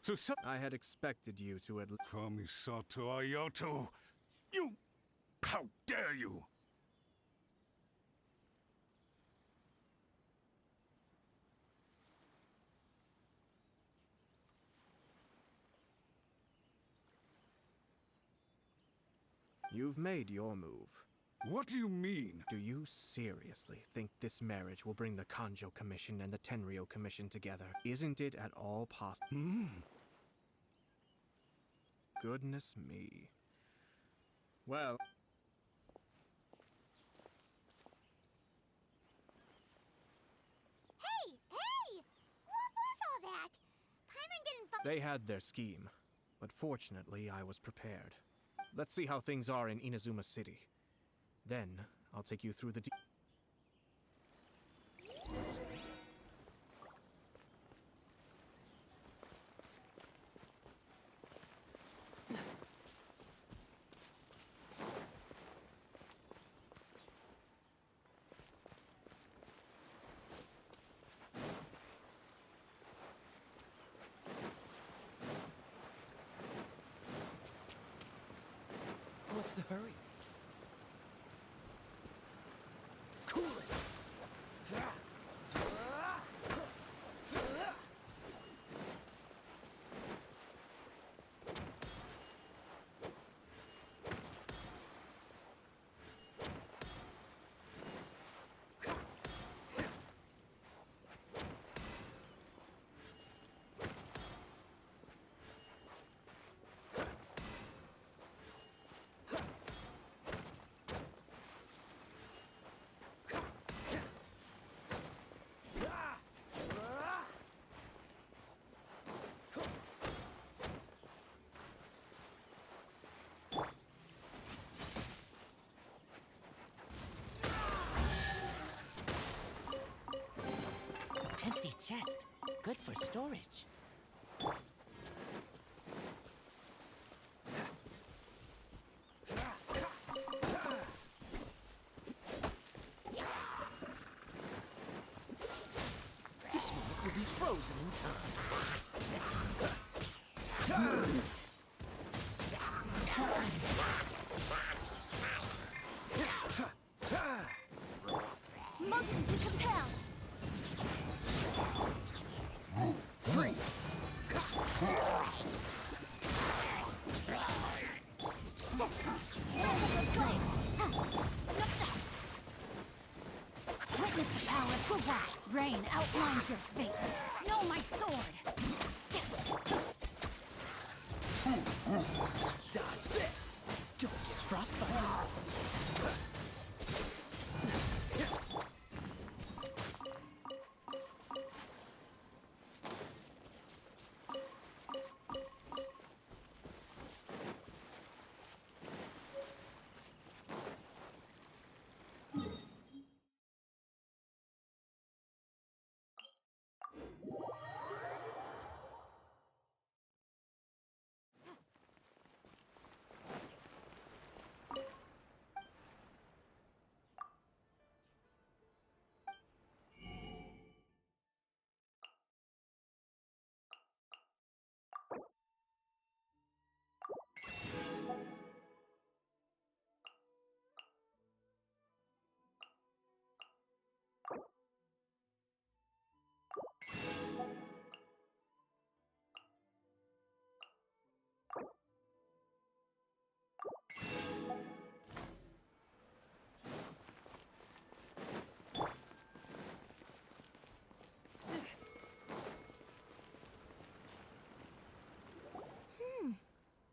So I had expected you to at— Kamisato Ayato! You— How dare you! You've made your move. What do you mean? Do you seriously think this marriage will bring the Kanjo Commission and the Tenryo Commission together? Isn't it at all possible? Goodness me. Well... Hey! Hey! What was all that? Paimon didn't— They had their scheme, but fortunately I was prepared. Let's see how things are in Inazuma City. Then, I'll take you through the What's the hurry? Cool it! chest. Good for storage. This mark will be frozen in time. Motion to compel. Freeze! Witness the power of Kuwa. Rain outlines your fate. Know my sword. Dodge this! Don't get frostbite.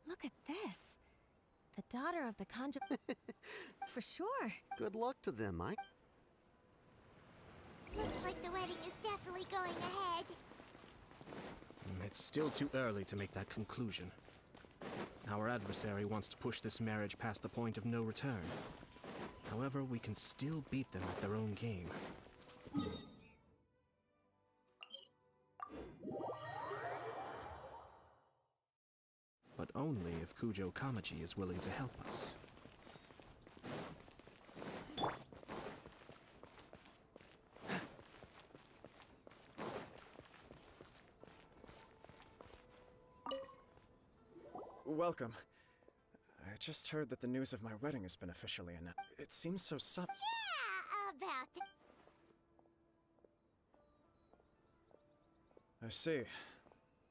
Look at this. The daughter of the conjur... For sure. Good luck to them, Mike. Looks like the wedding is definitely going ahead. It's still too early to make that conclusion. Our adversary wants to push this marriage past the point of no return. However, we can still beat them at their own game. But only if Kujo Kamaji is willing to help us. Welcome. I just heard that the news of my wedding has been officially announced. It seems so sudden. Yeah, about I see.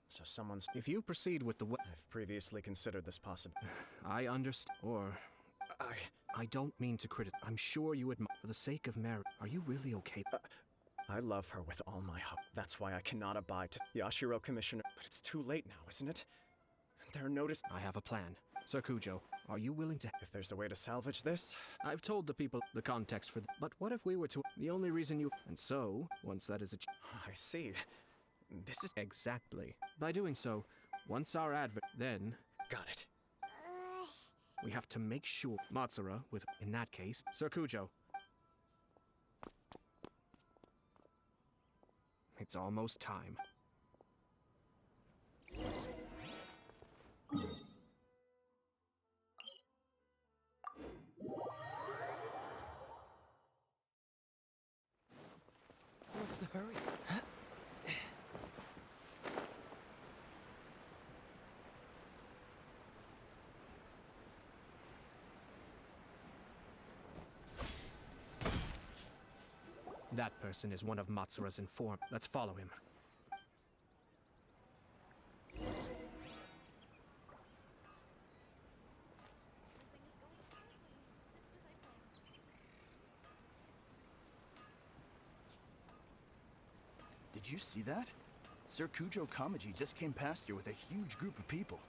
So someone's... If you proceed with the I've previously considered this possible. I understand. Or... I don't mean to I'm sure you admire... For the sake of marriage, are you really okay? I love her with all my heart. That's why I cannot abide to... Yashiro Commissioner... But it's too late now, isn't it? There are notice... I have a plan. Sir Kujo, are you willing to... If there's a way to salvage this... I've told the people the context for... But what if we were to... The only reason you... And so, once that is I see. This is... Exactly. By doing so, once our then... Got it. We have to make sure... Matsura, with... In that case, Sir Kujo. It's almost time. What's the hurry? That person is one of Matsura's informants. Let's follow him. Did you see that? Sir Kujo Kamaji just came past here with a huge group of people.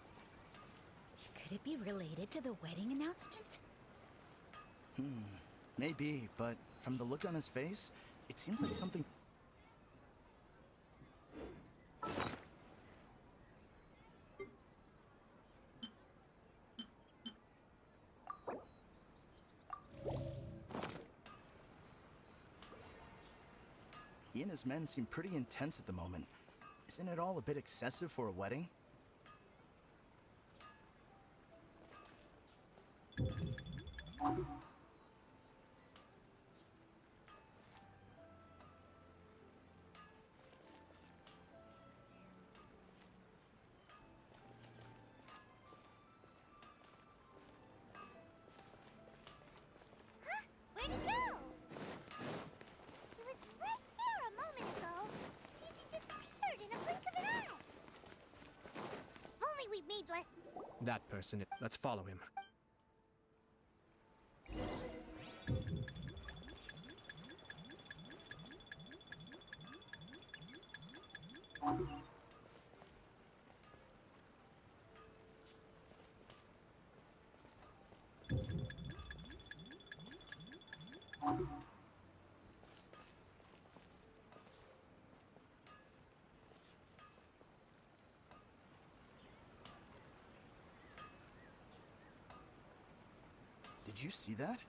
Could it be related to the wedding announcement? Maybe, but from the look on his face, it seems like something... He and his men seem pretty intense at the moment. Isn't it all a bit excessive for a wedding? Where'd he go? He was right there a moment ago. Seems he disappeared in a blink of an eye. If only we'd made less... That person. Let's follow him. Did you see that?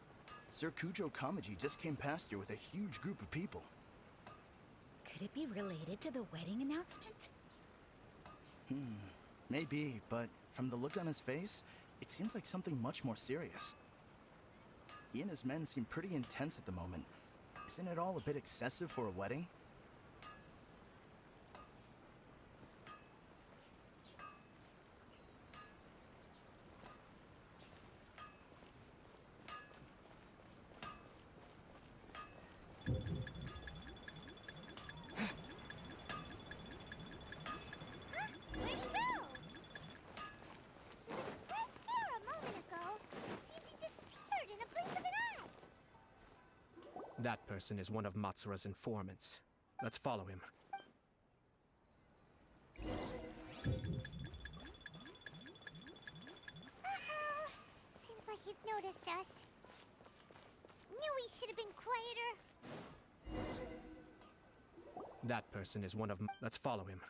Sir Kujo Kamaji just came past here with a huge group of people. Could it be related to the wedding announcement? Maybe, but from the look on his face, it seems like something much more serious. He and his men seem pretty intense at the moment. Isn't it all a bit excessive for a wedding? Where'd he go? He was right there a moment ago. Seems he disappeared in a blink of an eye. That person is one of Matsura's informants. Let's follow him. Seems like he's noticed us. Knew he should have been quieter. That person is one of... Let's follow him.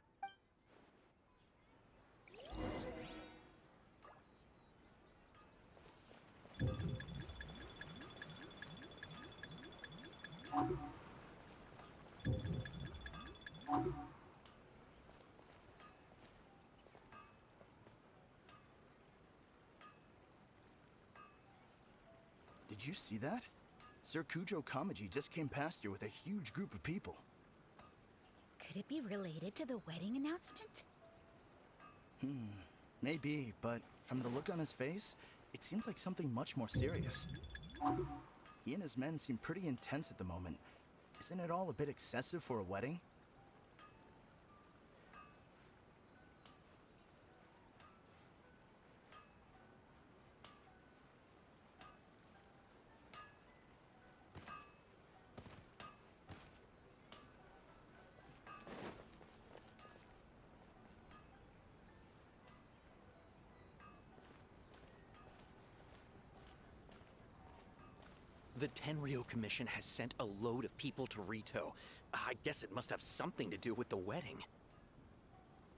Did you see that? Sir Kujo Kamaji just came past here with a huge group of people. Could it be related to the wedding announcement? Maybe, but from the look on his face, it seems like something much more serious. He and his men seem pretty intense at the moment. Isn't it all a bit excessive for a wedding? The Tenryo Commission has sent a load of people to Rito. I guess it must have something to do with the wedding.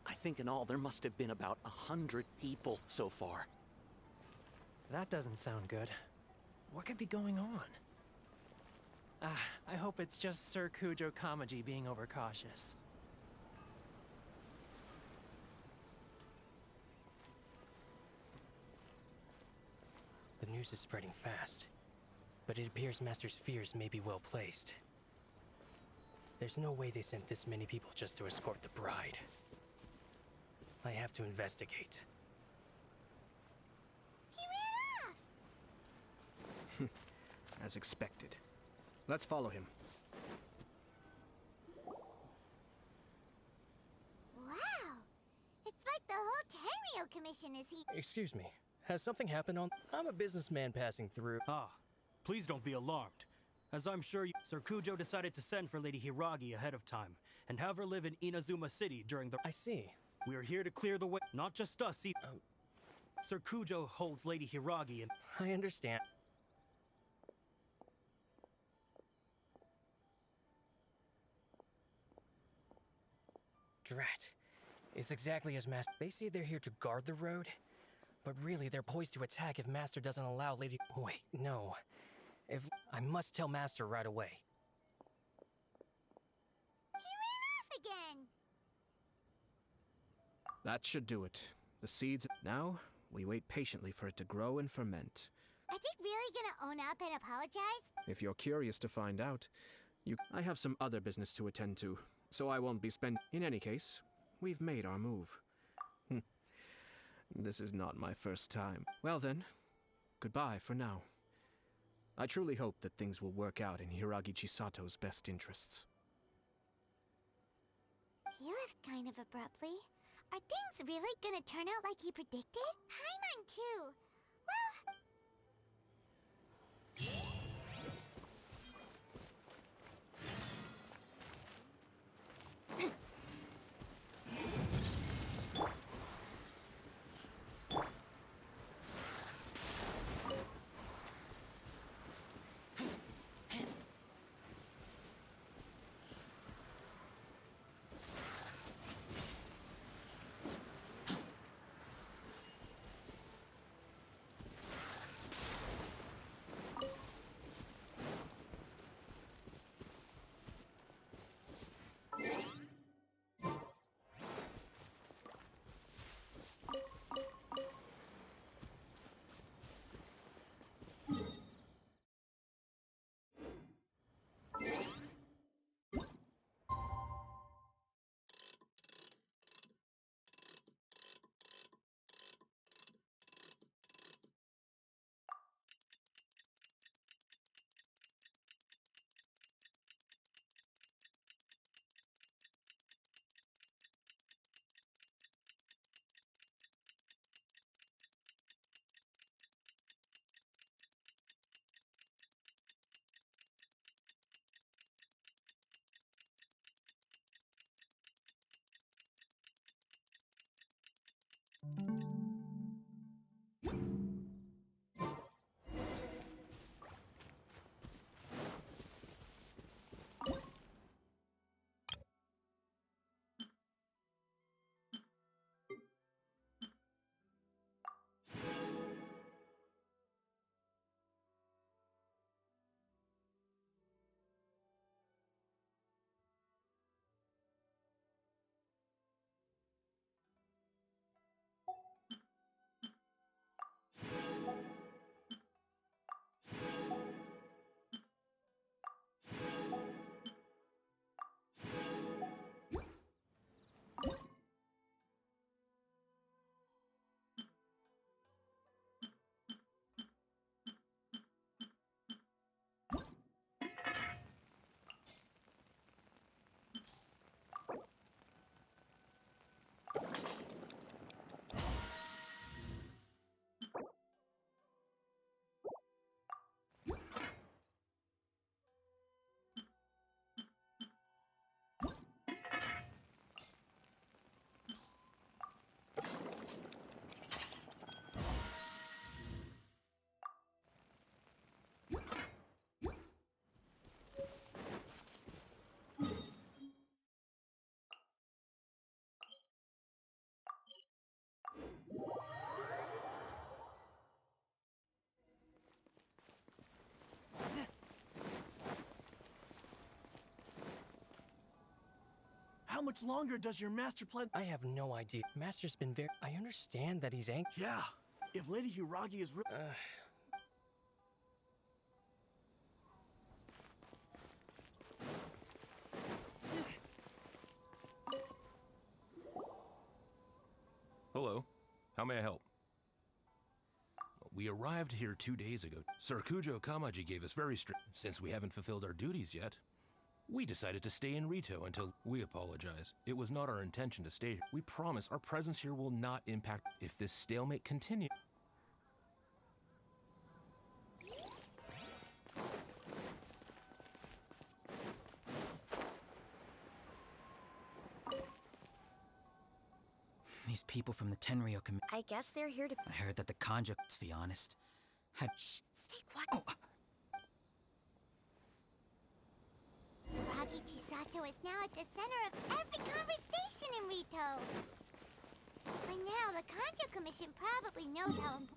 I think in all there must have been about 100 people so far. That doesn't sound good. What could be going on? I hope it's just Sir Kujo Kamaji being overcautious. The news is spreading fast, but it appears Master's fears may be well placed. There's no way they sent this many people just to escort the bride. I have to investigate. He ran off! As expected. Let's follow him. Wow! It's like the whole Tenryo Commission is here. Excuse me, has something happened on... I'm a businessman passing through. Ah, please don't be alarmed. As I'm sure Sir Kujo decided to send for Lady Hiragi ahead of time, and have her live in Inazuma City during the... I see. We are here to clear the way, not just us either. Sir Kujo holds Lady Hiragi and... I understand. Drat. It's exactly as Master... They say they're here to guard the road, but really they're poised to attack if Master doesn't allow Lady... Wait, no. I must tell Master right away. That should do it. The seeds... Now, we wait patiently for it to grow and ferment. Are they really gonna own up and apologize? If you're curious to find out, I have some other business to attend to, so I won't be In any case, we've made our move. This is not my first time. Well then, goodbye for now. I truly hope that things will work out in Hiragi Chisato's best interests. He left kind of abruptly. Are things really gonna turn out like he predicted? Paimon too. How much longer does your master plan? I have no idea. Master's been very... I understand that he's angry. Yeah, if Lady Hiragi is Hello. How may I help? We arrived here 2 days ago. Sir Kujo Kamaji gave us very strict... Since we haven't fulfilled our duties yet, we decided to stay in Rito until... We apologize. It was not our intention to stay here. We promise our presence here will not impact if this stalemate continues. These people from the Tenryo committee. I guess they're here to... I heard that the Kanjo, to be honest, had... Shh, stay quiet. Oh. Hiragi Chisato is now at the center of every conversation in Rito. By now, the Kanjo Commission probably knows how important...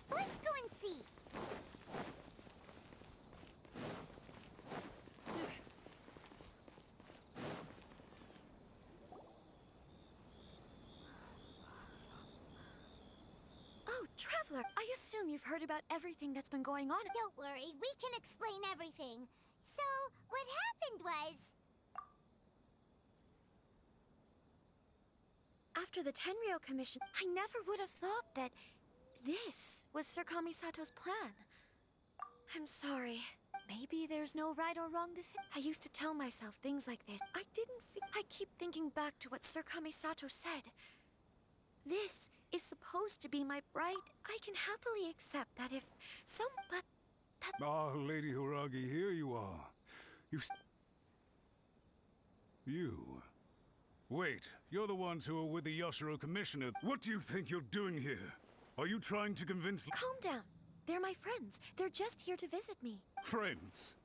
Let's go and see. Traveler, I assume you've heard about everything that's been going on. Don't worry, we can explain everything. So, what happened was... After the Tenryou Commission, I never would have thought that this was Sir Kamisato's plan. I'm sorry. Maybe there's no right or wrong decision. I used to tell myself things like this. I keep thinking back to what Sir Kamisato said. This is supposed to be my bride. I can happily accept that if but that... Ah, Lady Hiragi, here you are. You... Wait, you're the ones who are with the Yashiro Commissioner. What do you think you're doing here? Are you trying to convince... Calm down. They're my friends. They're just here to visit me. Friends?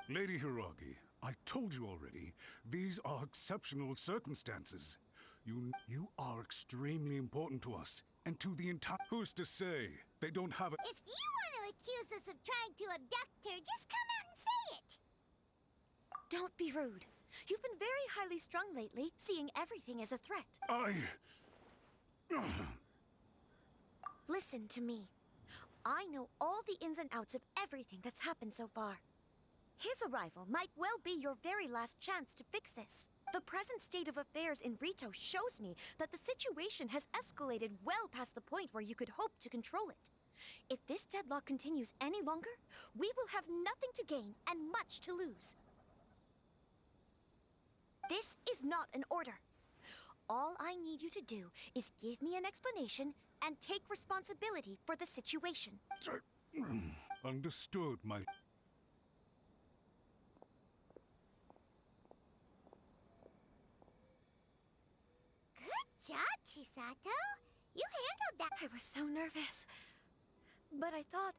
Lady Hiragi, I told you already, these are exceptional circumstances. You are extremely important to us, and to the entire... Who's to say they don't have it? If you want to accuse us of trying to abduct her, just come out and say it! Don't be rude. You've been very highly strung lately, seeing everything as a threat. Listen to me. I know all the ins and outs of everything that's happened so far. His arrival might well be your very last chance to fix this. The present state of affairs in Rito shows me that the situation has escalated well past the point where you could hope to control it. If this deadlock continues any longer, we will have nothing to gain and much to lose. This is not an order. All I need you to do is give me an explanation and take responsibility for the situation. Understood, my... Good job, Chisato. You handled that. I was so nervous. But I thought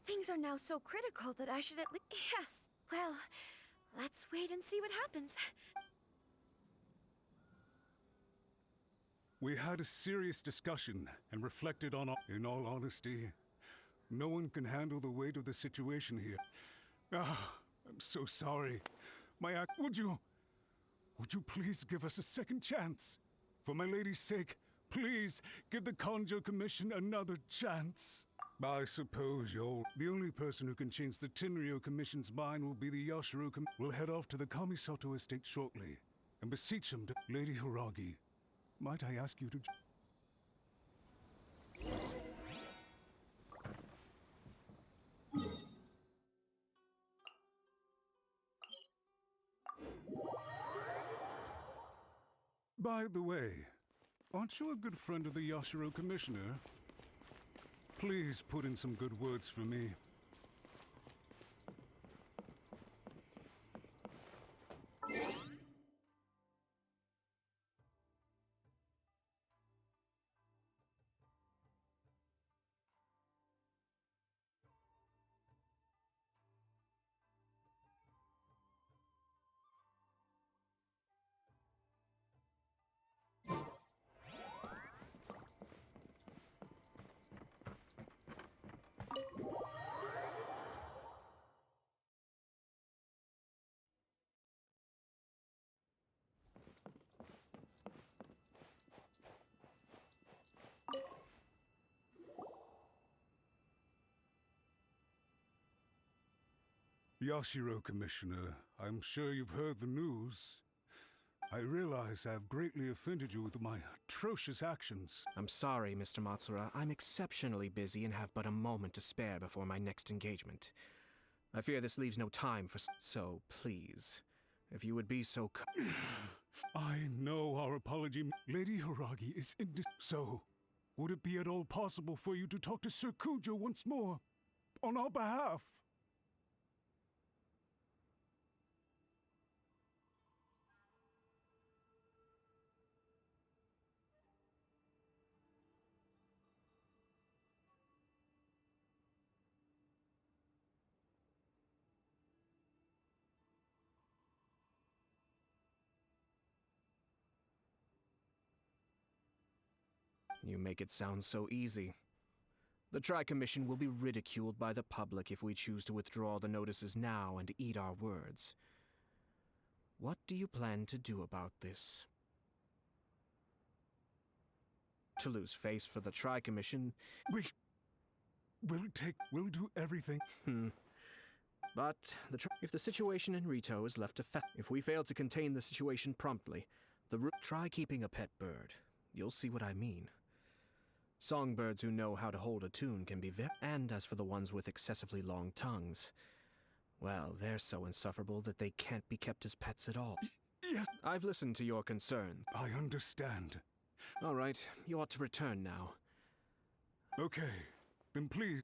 things are now so critical that I should at least... Yes. Well, let's wait and see what happens. We had a serious discussion and reflected on... In all honesty, no one can handle the weight of the situation here. Ah, I'm so sorry. Would you please give us a second chance? For my lady's sake, please give the Kanjo Commission another chance. I suppose the only person who can change the Tenryou Commission's mind will be the Yashiro We'll head off to the Kamisato estate shortly and beseech him to... Lady Hiragi, might I ask you to... By the way, aren't you a good friend of the Yashiro Commissioner? Please put in some good words for me. Yashiro, Commissioner, I'm sure you've heard the news. I realize I've greatly offended you with my atrocious actions. I'm sorry, Mr. Matsura. I'm exceptionally busy and have but a moment to spare before my next engagement. I fear this leaves no time for... So, please, if you would be so... I know our apology... Lady Hiragi is So, would it be at all possible for you to talk to Sir Kujo once more? On our behalf? You make it sound so easy. The Tri-Commission will be ridiculed by the public if we choose to withdraw the notices now and eat our words. What do you plan to do about this? To lose face for the Tri-Commission? We'll do everything. But if the situation in Rito is left to if we fail to contain the situation promptly, try keeping a pet bird. You'll see what I mean. Songbirds who know how to hold a tune can be and as for the ones with excessively long tongues, well, they're so insufferable that they can't be kept as pets at all. Yes. I've listened to your concern. I understand. All right, you ought to return now. Okay, then please.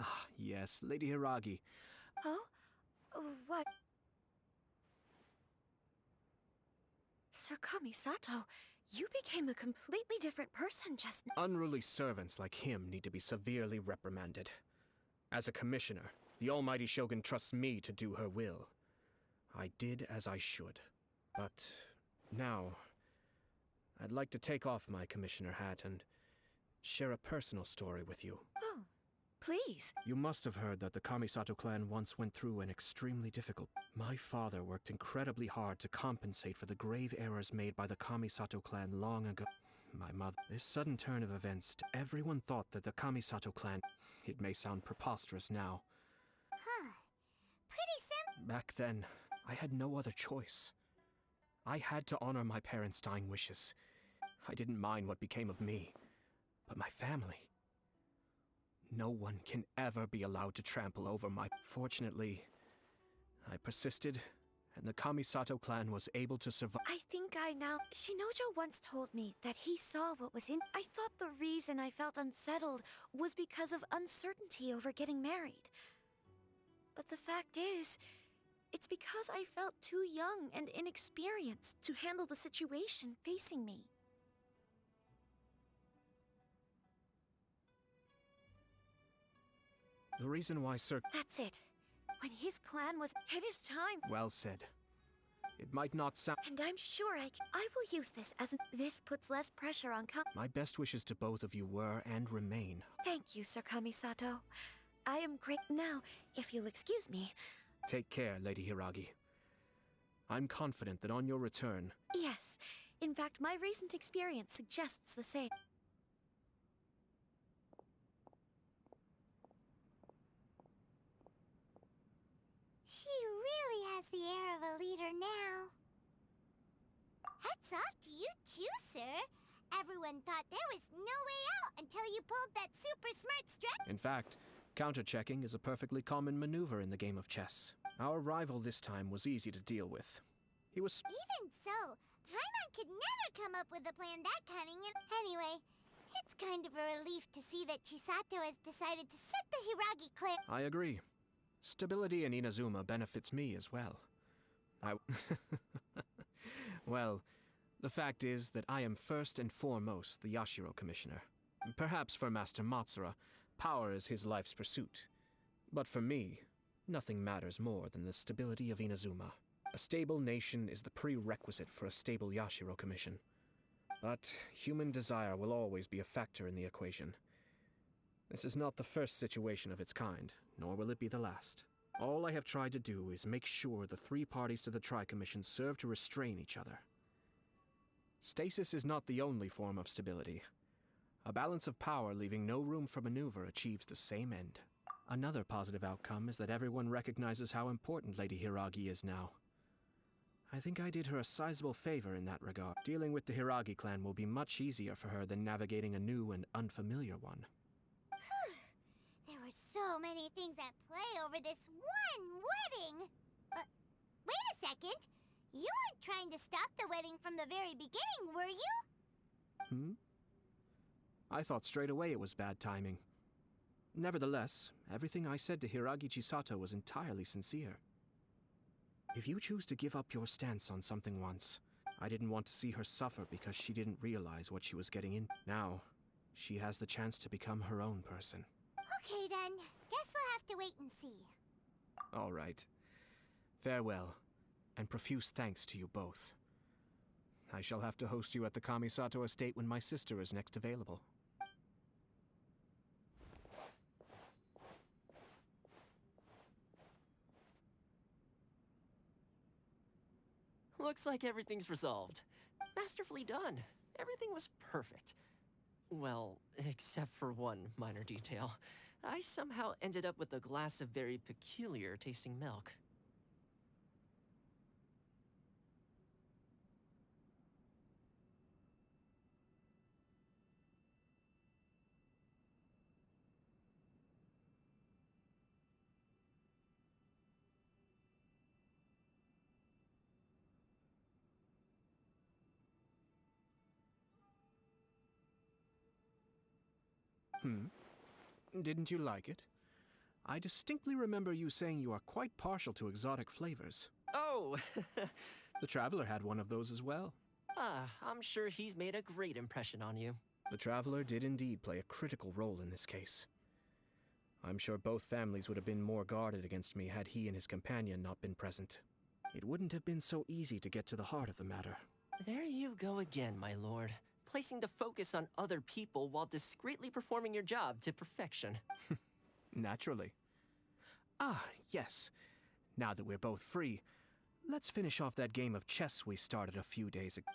Ah, yes, Lady Hiragi. Oh? What? Sir Kamisato, you became a completely different person just now. Unruly servants like him need to be severely reprimanded. As a commissioner, the almighty Shogun trusts me to do her will. I did as I should. But now, I'd like to take off my commissioner hat and share a personal story with you. Oh, please. You must have heard that the Kamisato clan once went through an extremely difficult... My father worked incredibly hard to compensate for the grave errors made by the Kamisato clan long ago. My mother... This sudden turn of events, everyone thought that the Kamisato clan... It may sound preposterous now. Huh. Pretty simple. Back then, I had no other choice. I had to honor my parents' dying wishes. I didn't mind what became of me, but my family. No one can ever be allowed to trample over my... Fortunately, I persisted, and the Kamisato clan was able to survive. I think I now... Shinojo once told me that he saw what was in... I thought the reason I felt unsettled was because of uncertainty over getting married. But the fact is, it's because I felt too young and inexperienced to handle the situation facing me. The reason why Sir... That's it. When his clan was... It is time. Well said. It might not sound... And I'm sure I will use this as... This puts less pressure on My best wishes to both of you were and remain. Thank you, Sir Kamisato. I am great now, if you'll excuse me. Take care, Lady Hiragi. I'm confident that on your return... Yes. In fact, my recent experience suggests the same. She really has the air of a leader now. Hats off to you too, sir. Everyone thought there was no way out until you pulled that super smart strat. In fact, counter-checking is a perfectly common maneuver in the game of chess. Our rival this time was easy to deal with. He was... Even so, Paimon could never come up with a plan that cunning and... Anyway, it's kind of a relief to see that Chisato has decided to set the Hiragi clan... I agree. Stability in Inazuma benefits me as well. Well, the fact is that I am first and foremost the Yashiro Commissioner. Perhaps for Master Matsura, power is his life's pursuit. But for me, nothing matters more than the stability of Inazuma. A stable nation is the prerequisite for a stable Yashiro Commission. But human desire will always be a factor in the equation. This is not the first situation of its kind, nor will it be the last. All I have tried to do is make sure the three parties to the Tri-Commission serve to restrain each other. Stasis is not the only form of stability. A balance of power leaving no room for maneuver achieves the same end. Another positive outcome is that everyone recognizes how important Lady Hiragi is now. I think I did her a sizable favor in that regard. Dealing with the Hiragi clan will be much easier for her than navigating a new and unfamiliar one. There were so many things at play over this one wedding. Wait a second. You weren't trying to stop the wedding from the very beginning, were you? I thought straight away it was bad timing. Nevertheless, everything I said to Hiragi Chisato was entirely sincere. If you choose to give up your stance on something once, I didn't want to see her suffer because she didn't realize what she was getting in. Now, she has the chance to become her own person. Okay then, guess we'll have to wait and see. All right. Farewell, and profuse thanks to you both. I shall have to host you at the Kamisato estate when my sister is next available. Looks like everything's resolved. Masterfully done. Everything was perfect. Well, except for one minor detail. I somehow ended up with a glass of very peculiar tasting milk. Didn't you like it? I distinctly remember you saying you are quite partial to exotic flavors. Oh! The Traveler had one of those as well. I'm sure he's made a great impression on you. The Traveler did indeed play a critical role in this case. I'm sure both families would have been more guarded against me had he and his companion not been present. It wouldn't have been so easy to get to the heart of the matter. There you go again, my lord. Placing the focus on other people while discreetly performing your job to perfection. Naturally. Yes. Now that we're both free, let's finish off that game of chess we started a few days ago.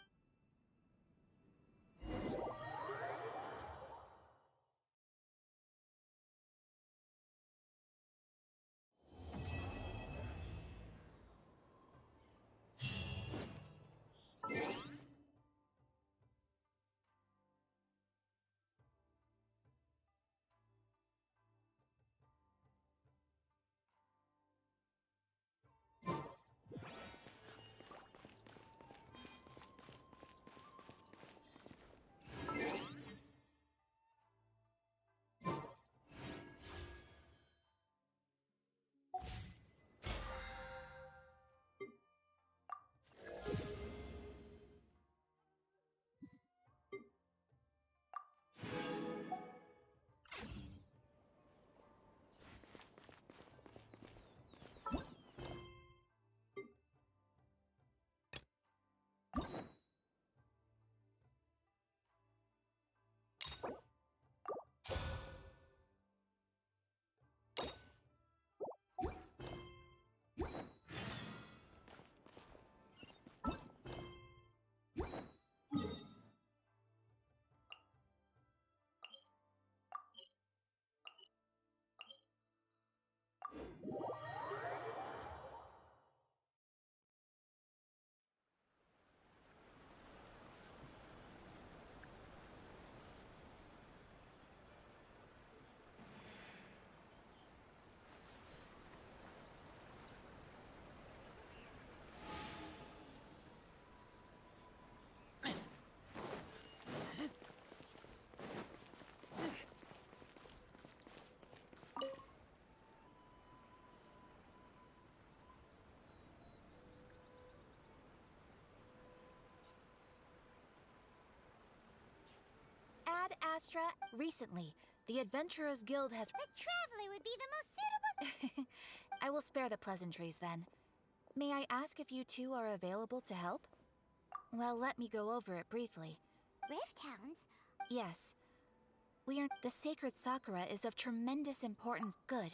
Ad Astra, recently, the Adventurers Guild has... The Traveler would be the most suitable... I will spare the pleasantries then. May I ask if you two are available to help? Well, let me go over it briefly. Rift Hounds? Yes. The sacred Sakura is of tremendous importance. Good.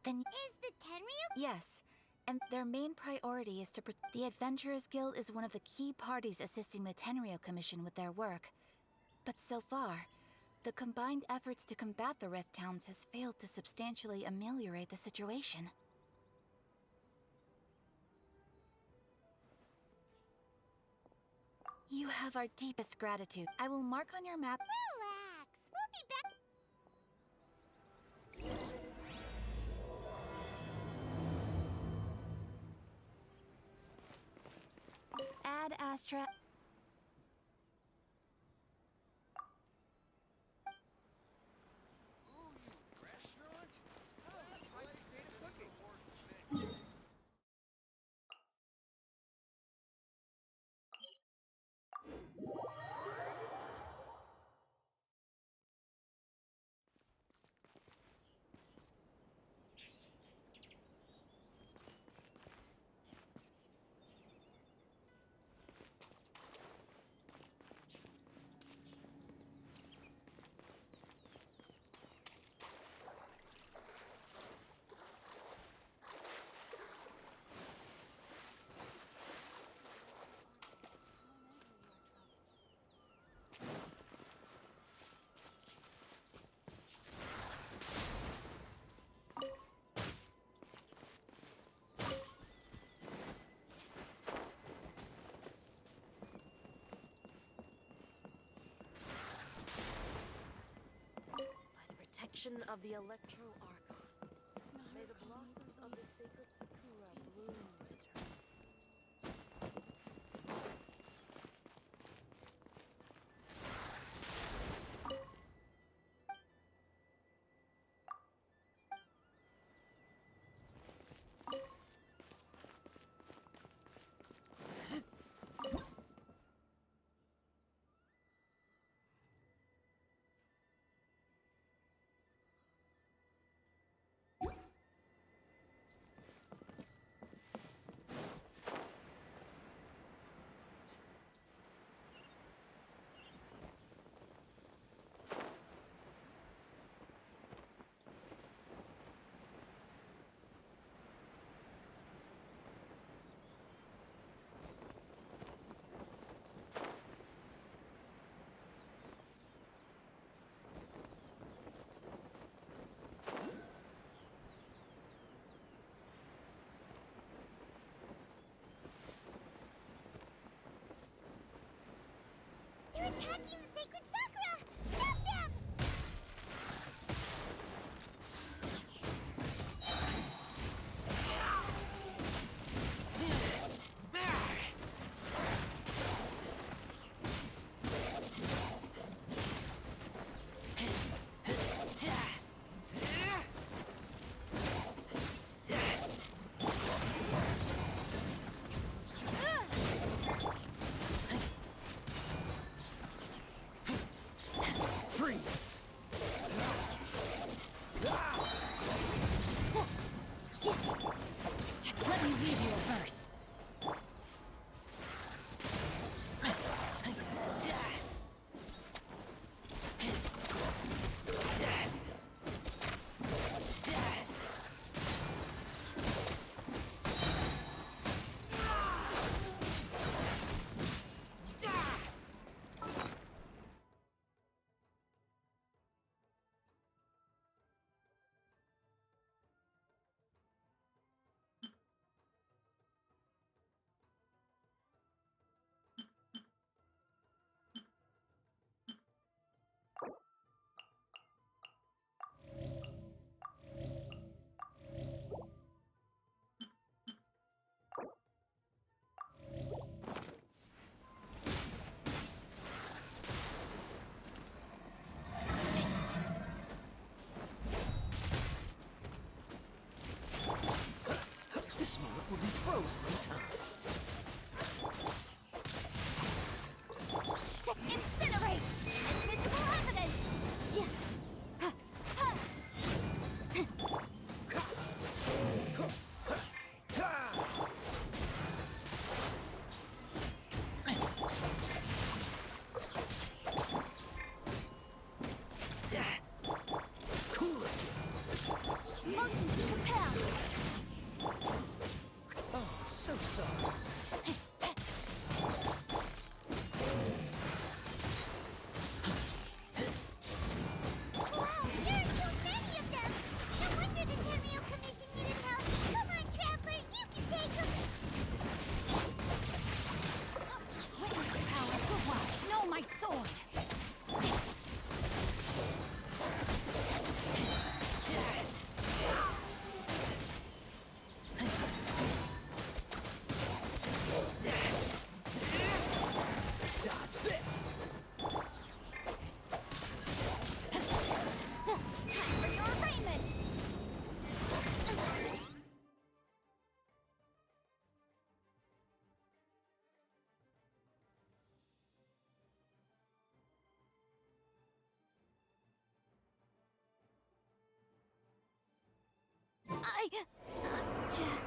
Then... Is the Tenryu? Yes. And their main priority is to... The Adventurers Guild is one of the key parties assisting the Tenryu Commission with their work. But so far, the combined efforts to combat the Rift Towns has failed to substantially ameliorate the situation. You have our deepest gratitude. I will mark on your map... Relax, we'll be back... Ad Astra... protection of the Electro Archon. May the blossoms of the sacred Sakura bloom eternally. They're attacking the sacred Sakura! Stop them! Freeze! Let me read you a verse. This moment will be frozen in time. Incinerate! Invisible evidence! Motion to compel! Oh, so sorry. Wow, there are too many of them! No wonder the Tenryo Commission needed help! Come on, Traveler, you can take them! Witness the power of the wild. Know my sword. Dodge this! Time for your arraignment! I object.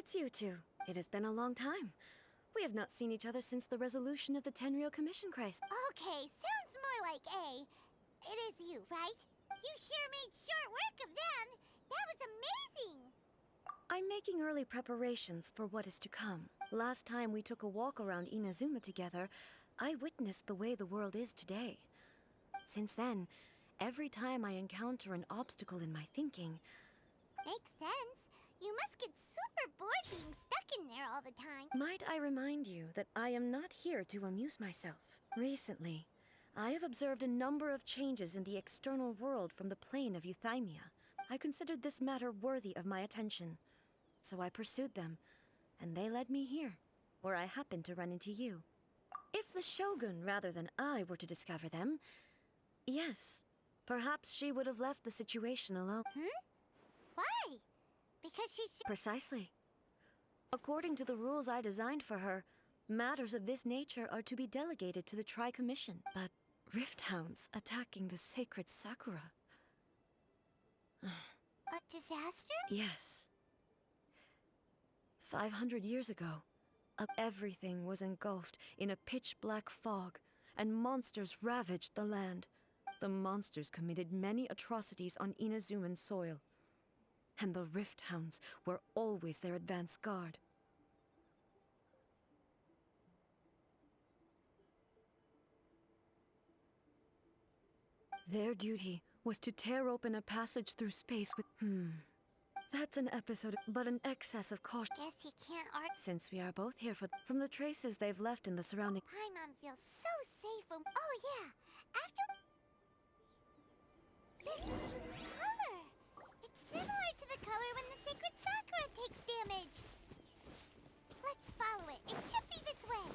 It's you two. It has been a long time. We have not seen each other since the resolution of the Tenryo Commission crisis. Okay, sounds more like A. It is you, right? You sure made short work of them. That was amazing. I'm making early preparations for what is to come. Last time we took a walk around Inazuma together, I witnessed the way the world is today. Since then, every time I encounter an obstacle in my thinking... Makes sense. You must get super bored being stuck in there all the time. Might I remind you that I am not here to amuse myself. Recently, I have observed a number of changes in the external world from the plane of Euthymia. I considered this matter worthy of my attention, so I pursued them, and they led me here, where I happened to run into you. If the Shogun, rather than I, were to discover them, yes, perhaps she would have left the situation alone. Why? Because she's... Precisely. According to the rules I designed for her, matters of this nature are to be delegated to the Tri-Commission. But Rift Hounds attacking the sacred Sakura... A disaster? Yes. 500 years ago, everything was engulfed in a pitch-black fog, and monsters ravaged the land. The monsters committed many atrocities on Inazuman soil, and the Rift Hounds were always their advance guard. Their duty was to tear open a passage through space with... That's an episode, but an excess of caution. Guess you can't argue. Since we are both here from the traces they've left in the surrounding... Paimon feels so safe. Oh yeah, after... This color! It's similar to the color when the sacred Sakura takes damage. Let's follow it. It should be this way.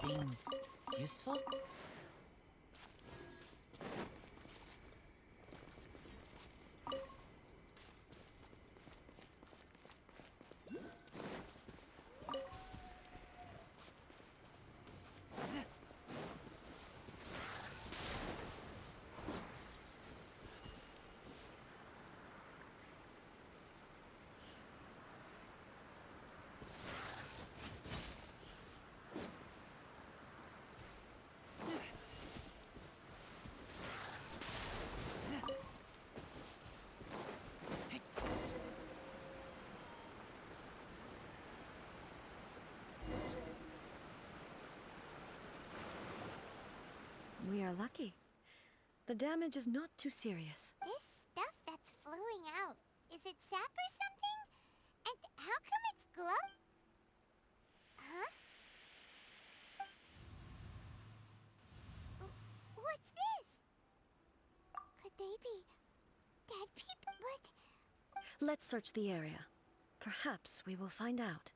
Things useful? We are lucky. The damage is not too serious. This stuff that's flowing out, is it sap or something? And how come it's glow? Huh? What's this? Could they be dead people? What? Let's search the area. Perhaps we will find out.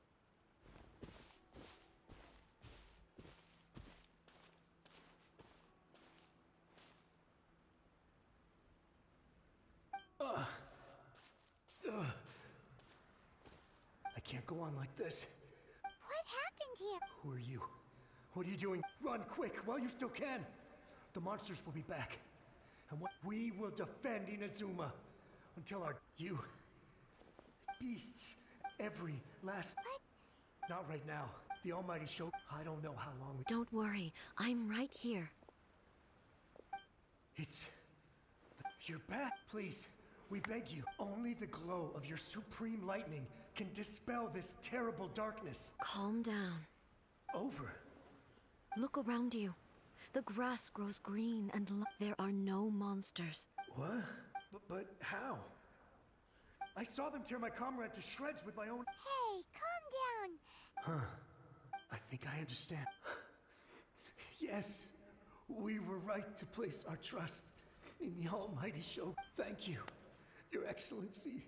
I can't go on like this. What happened here? Who are you? What are you doing? Run quick while you still can. The monsters will be back. And we will defend Inazuma until you beasts, every last... What? Not right now. The Almighty Show. I don't know how long we... Don't worry, I'm right here. It's... You're back. Please, we beg you. Only the glow of your supreme lightning can dispel this terrible darkness. Calm down. Over. Look around you. The grass grows green and there are no monsters. What? But how? I saw them tear my comrade to shreds with my own... Hey, calm down. Huh. I think I understand. Yes, we were right to place our trust in the Almighty Show. Thank you, Your Excellency.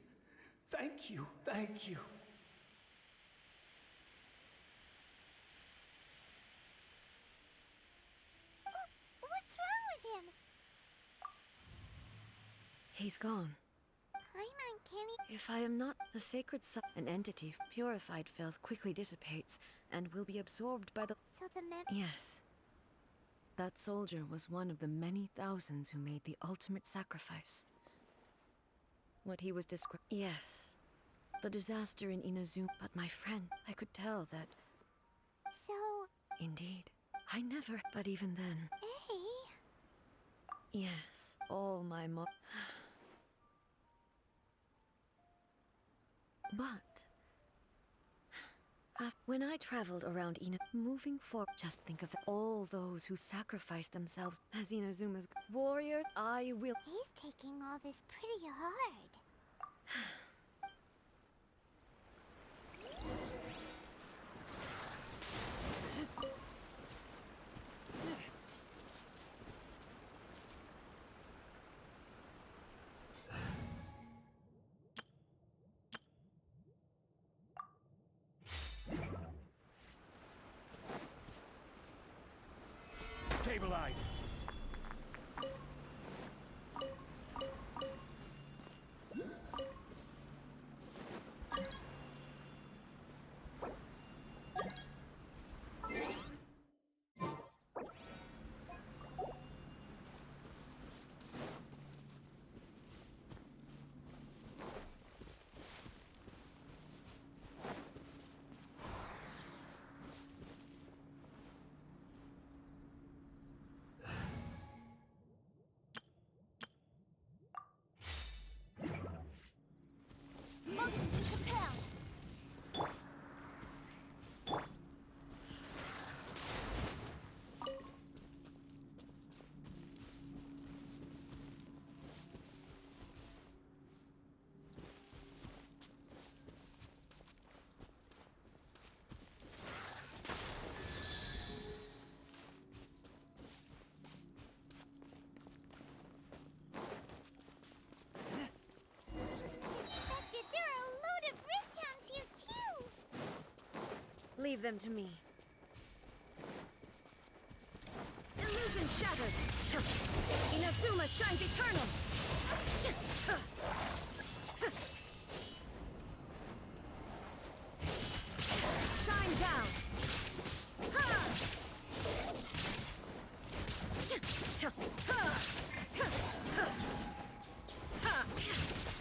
Thank you, thank you. What's wrong with him? He's gone. I'm uncanny. If I am not the sacred an entity, purified filth quickly dissipates and will be absorbed by the... So the Yes. That soldier was one of the many thousands who made the ultimate sacrifice. What he was describing... Yes. The disaster in Inazuma. But my friend, I could tell that... So... Indeed. I never... But even then... Yes. All my But... when I traveled around moving forward, just think of all those who sacrificed themselves as Inazuma's warrior. I will... He's taking all this pretty hard. Stabilize! Motion to compel. Leave them to me. Illusion shattered! Inazuma shines eternal! Shine down!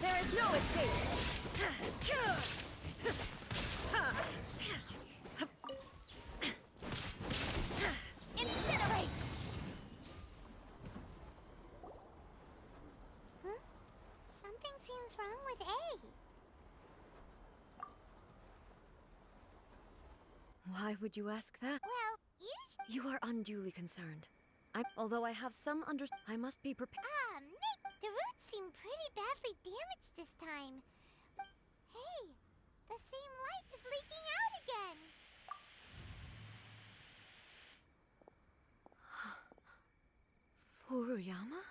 There is no escape! Incinerate! Huh? Something seems wrong with A. Why would you ask that? Well, You are unduly concerned. Although I have some I must be prepared. Ah, Mick! The roots seem pretty badly damaged this time. Hey, the same light is leaking out again. Furuyama?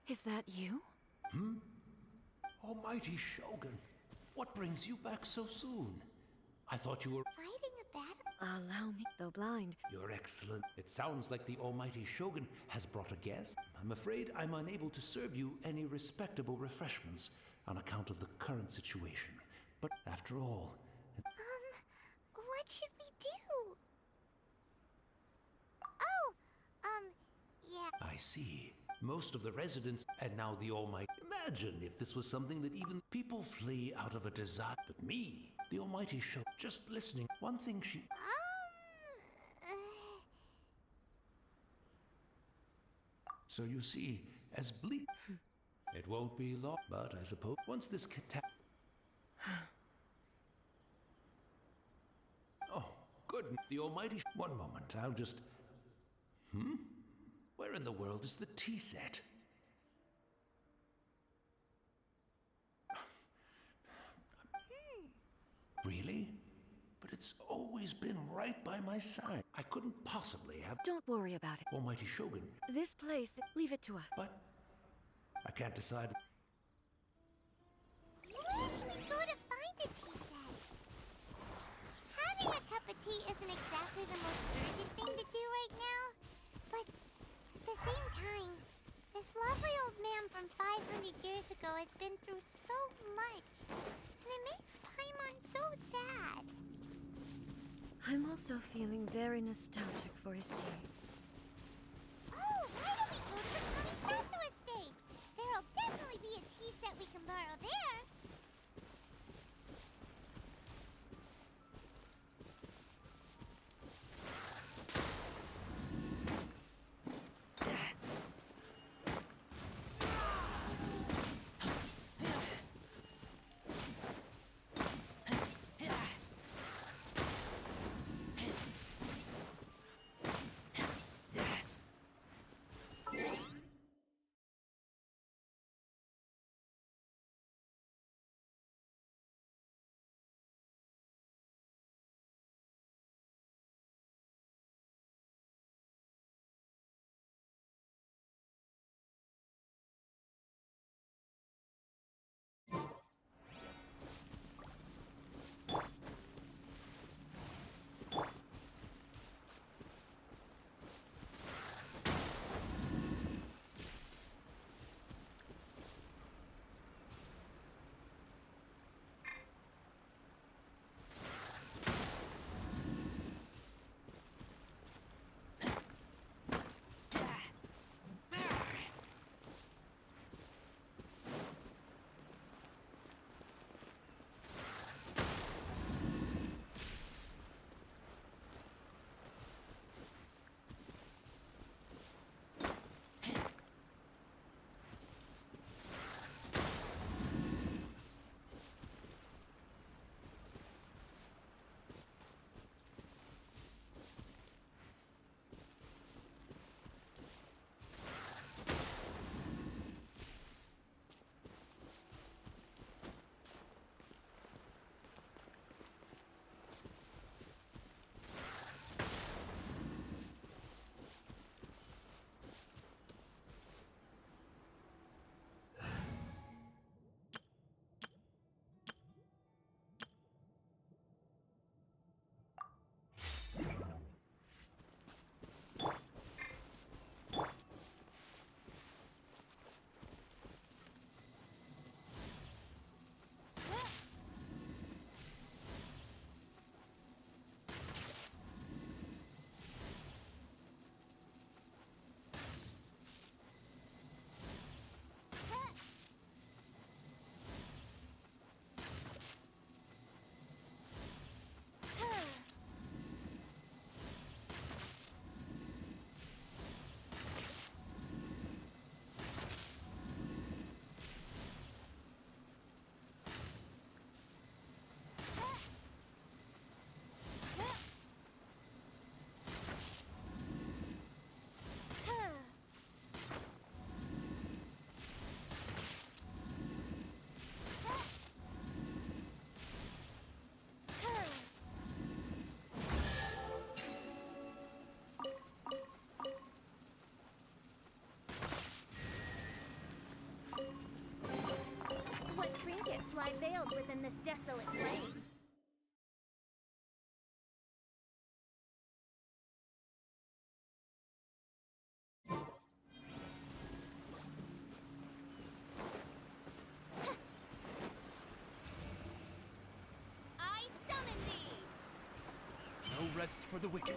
Is that you? Almighty Shogun, what brings you back so soon? I thought you were... Fighting a battle? Allow me, though blind. Your Excellent. It sounds like the Almighty Shogun has brought a guest. I'm afraid I'm unable to serve you any respectable refreshments on account of the current situation. But after all, What should we do? Oh, yeah. I see. Most of the residents, and now the Almighty. Imagine if this was something that even people flee out of a desire. But me, the Almighty Show, just listening. One thing she. So you see, as bleak. It won't be long, but I suppose once this Oh, good. The Almighty. One moment, I'll just. Where in the world is the tea set? Really? But it's always been right by my side. I couldn't possibly have. Don't worry about it. Almighty Shogun. This place, leave it to us. But I can't decide. Where should we go to find a tea set? Having a cup of tea isn't exactly the most urgent thing to do right now, but at the same time, this lovely old man from 500 years ago has been through so much, and it makes Paimon so sad. I'm also feeling very nostalgic for his tea. Oh, why don't we go to the Kamisato estate? There'll definitely be a tea set we can borrow there. Trinkets lie veiled within this desolate plain. I summon thee! rest for the wicked.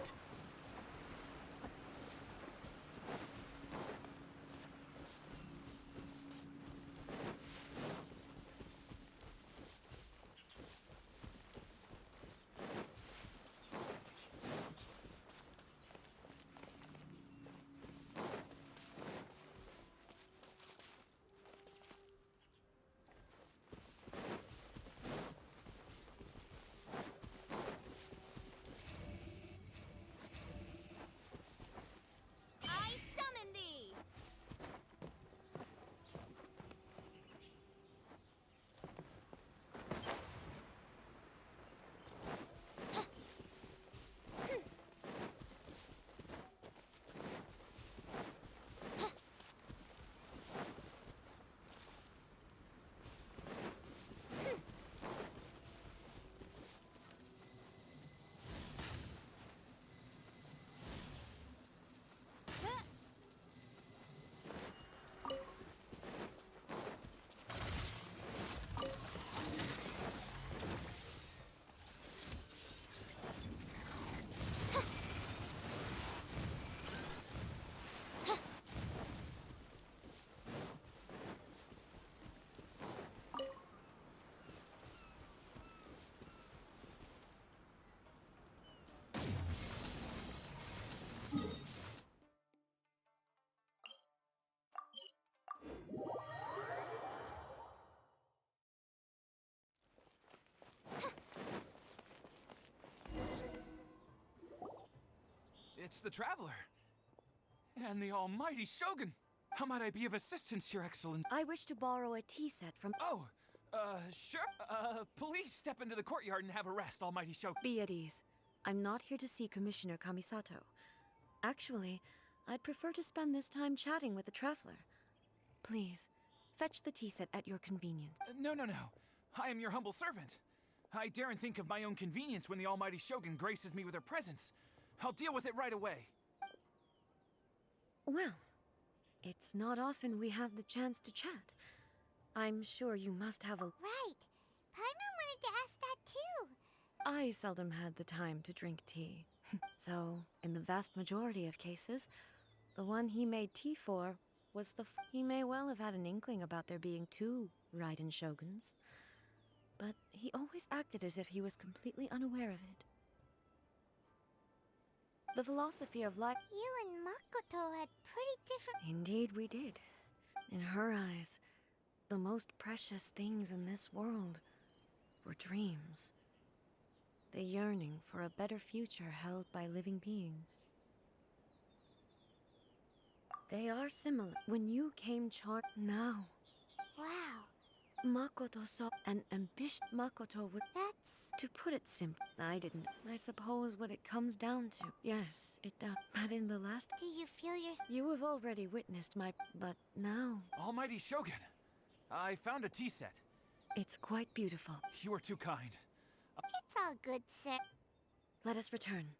I summon thee! It's the Traveler. And the almighty Shogun. How might I be of assistance, Your Excellency? I wish to borrow a tea set from... Oh, sure. Please step into the courtyard and have a rest, almighty Shogun. Be at ease. I'm not here to see Commissioner Kamisato. Actually, I'd prefer to spend this time chatting with the Traveler. Please, fetch the tea set at your convenience. No. I am your humble servant. I daren't think of my own convenience when the almighty Shogun graces me with her presence. I'll deal with it right away. Well, it's not often we have the chance to chat. I'm sure you must have a... Right. Paimon wanted to ask that too. I seldom had the time to drink tea. So, in the vast majority of cases, the one he made tea for was the... He may well have had an inkling about there being two Raiden Shoguns. But he always acted as if he was completely unaware of it. The philosophy of life... You and Makoto had pretty different... Indeed we did. In her eyes, the most precious things in this world were dreams. The yearning for a better future held by living beings. They are similar. When you came now... Wow. Makoto saw an ambitious Makoto would... That's... To put it simply, I didn't. I suppose what it comes down to. Yes, it does. But in the last... Do you feel your... You have already witnessed my... But now... Almighty Shogun, I found a tea set. It's quite beautiful. You are too kind. It's all good, sir. Let us return.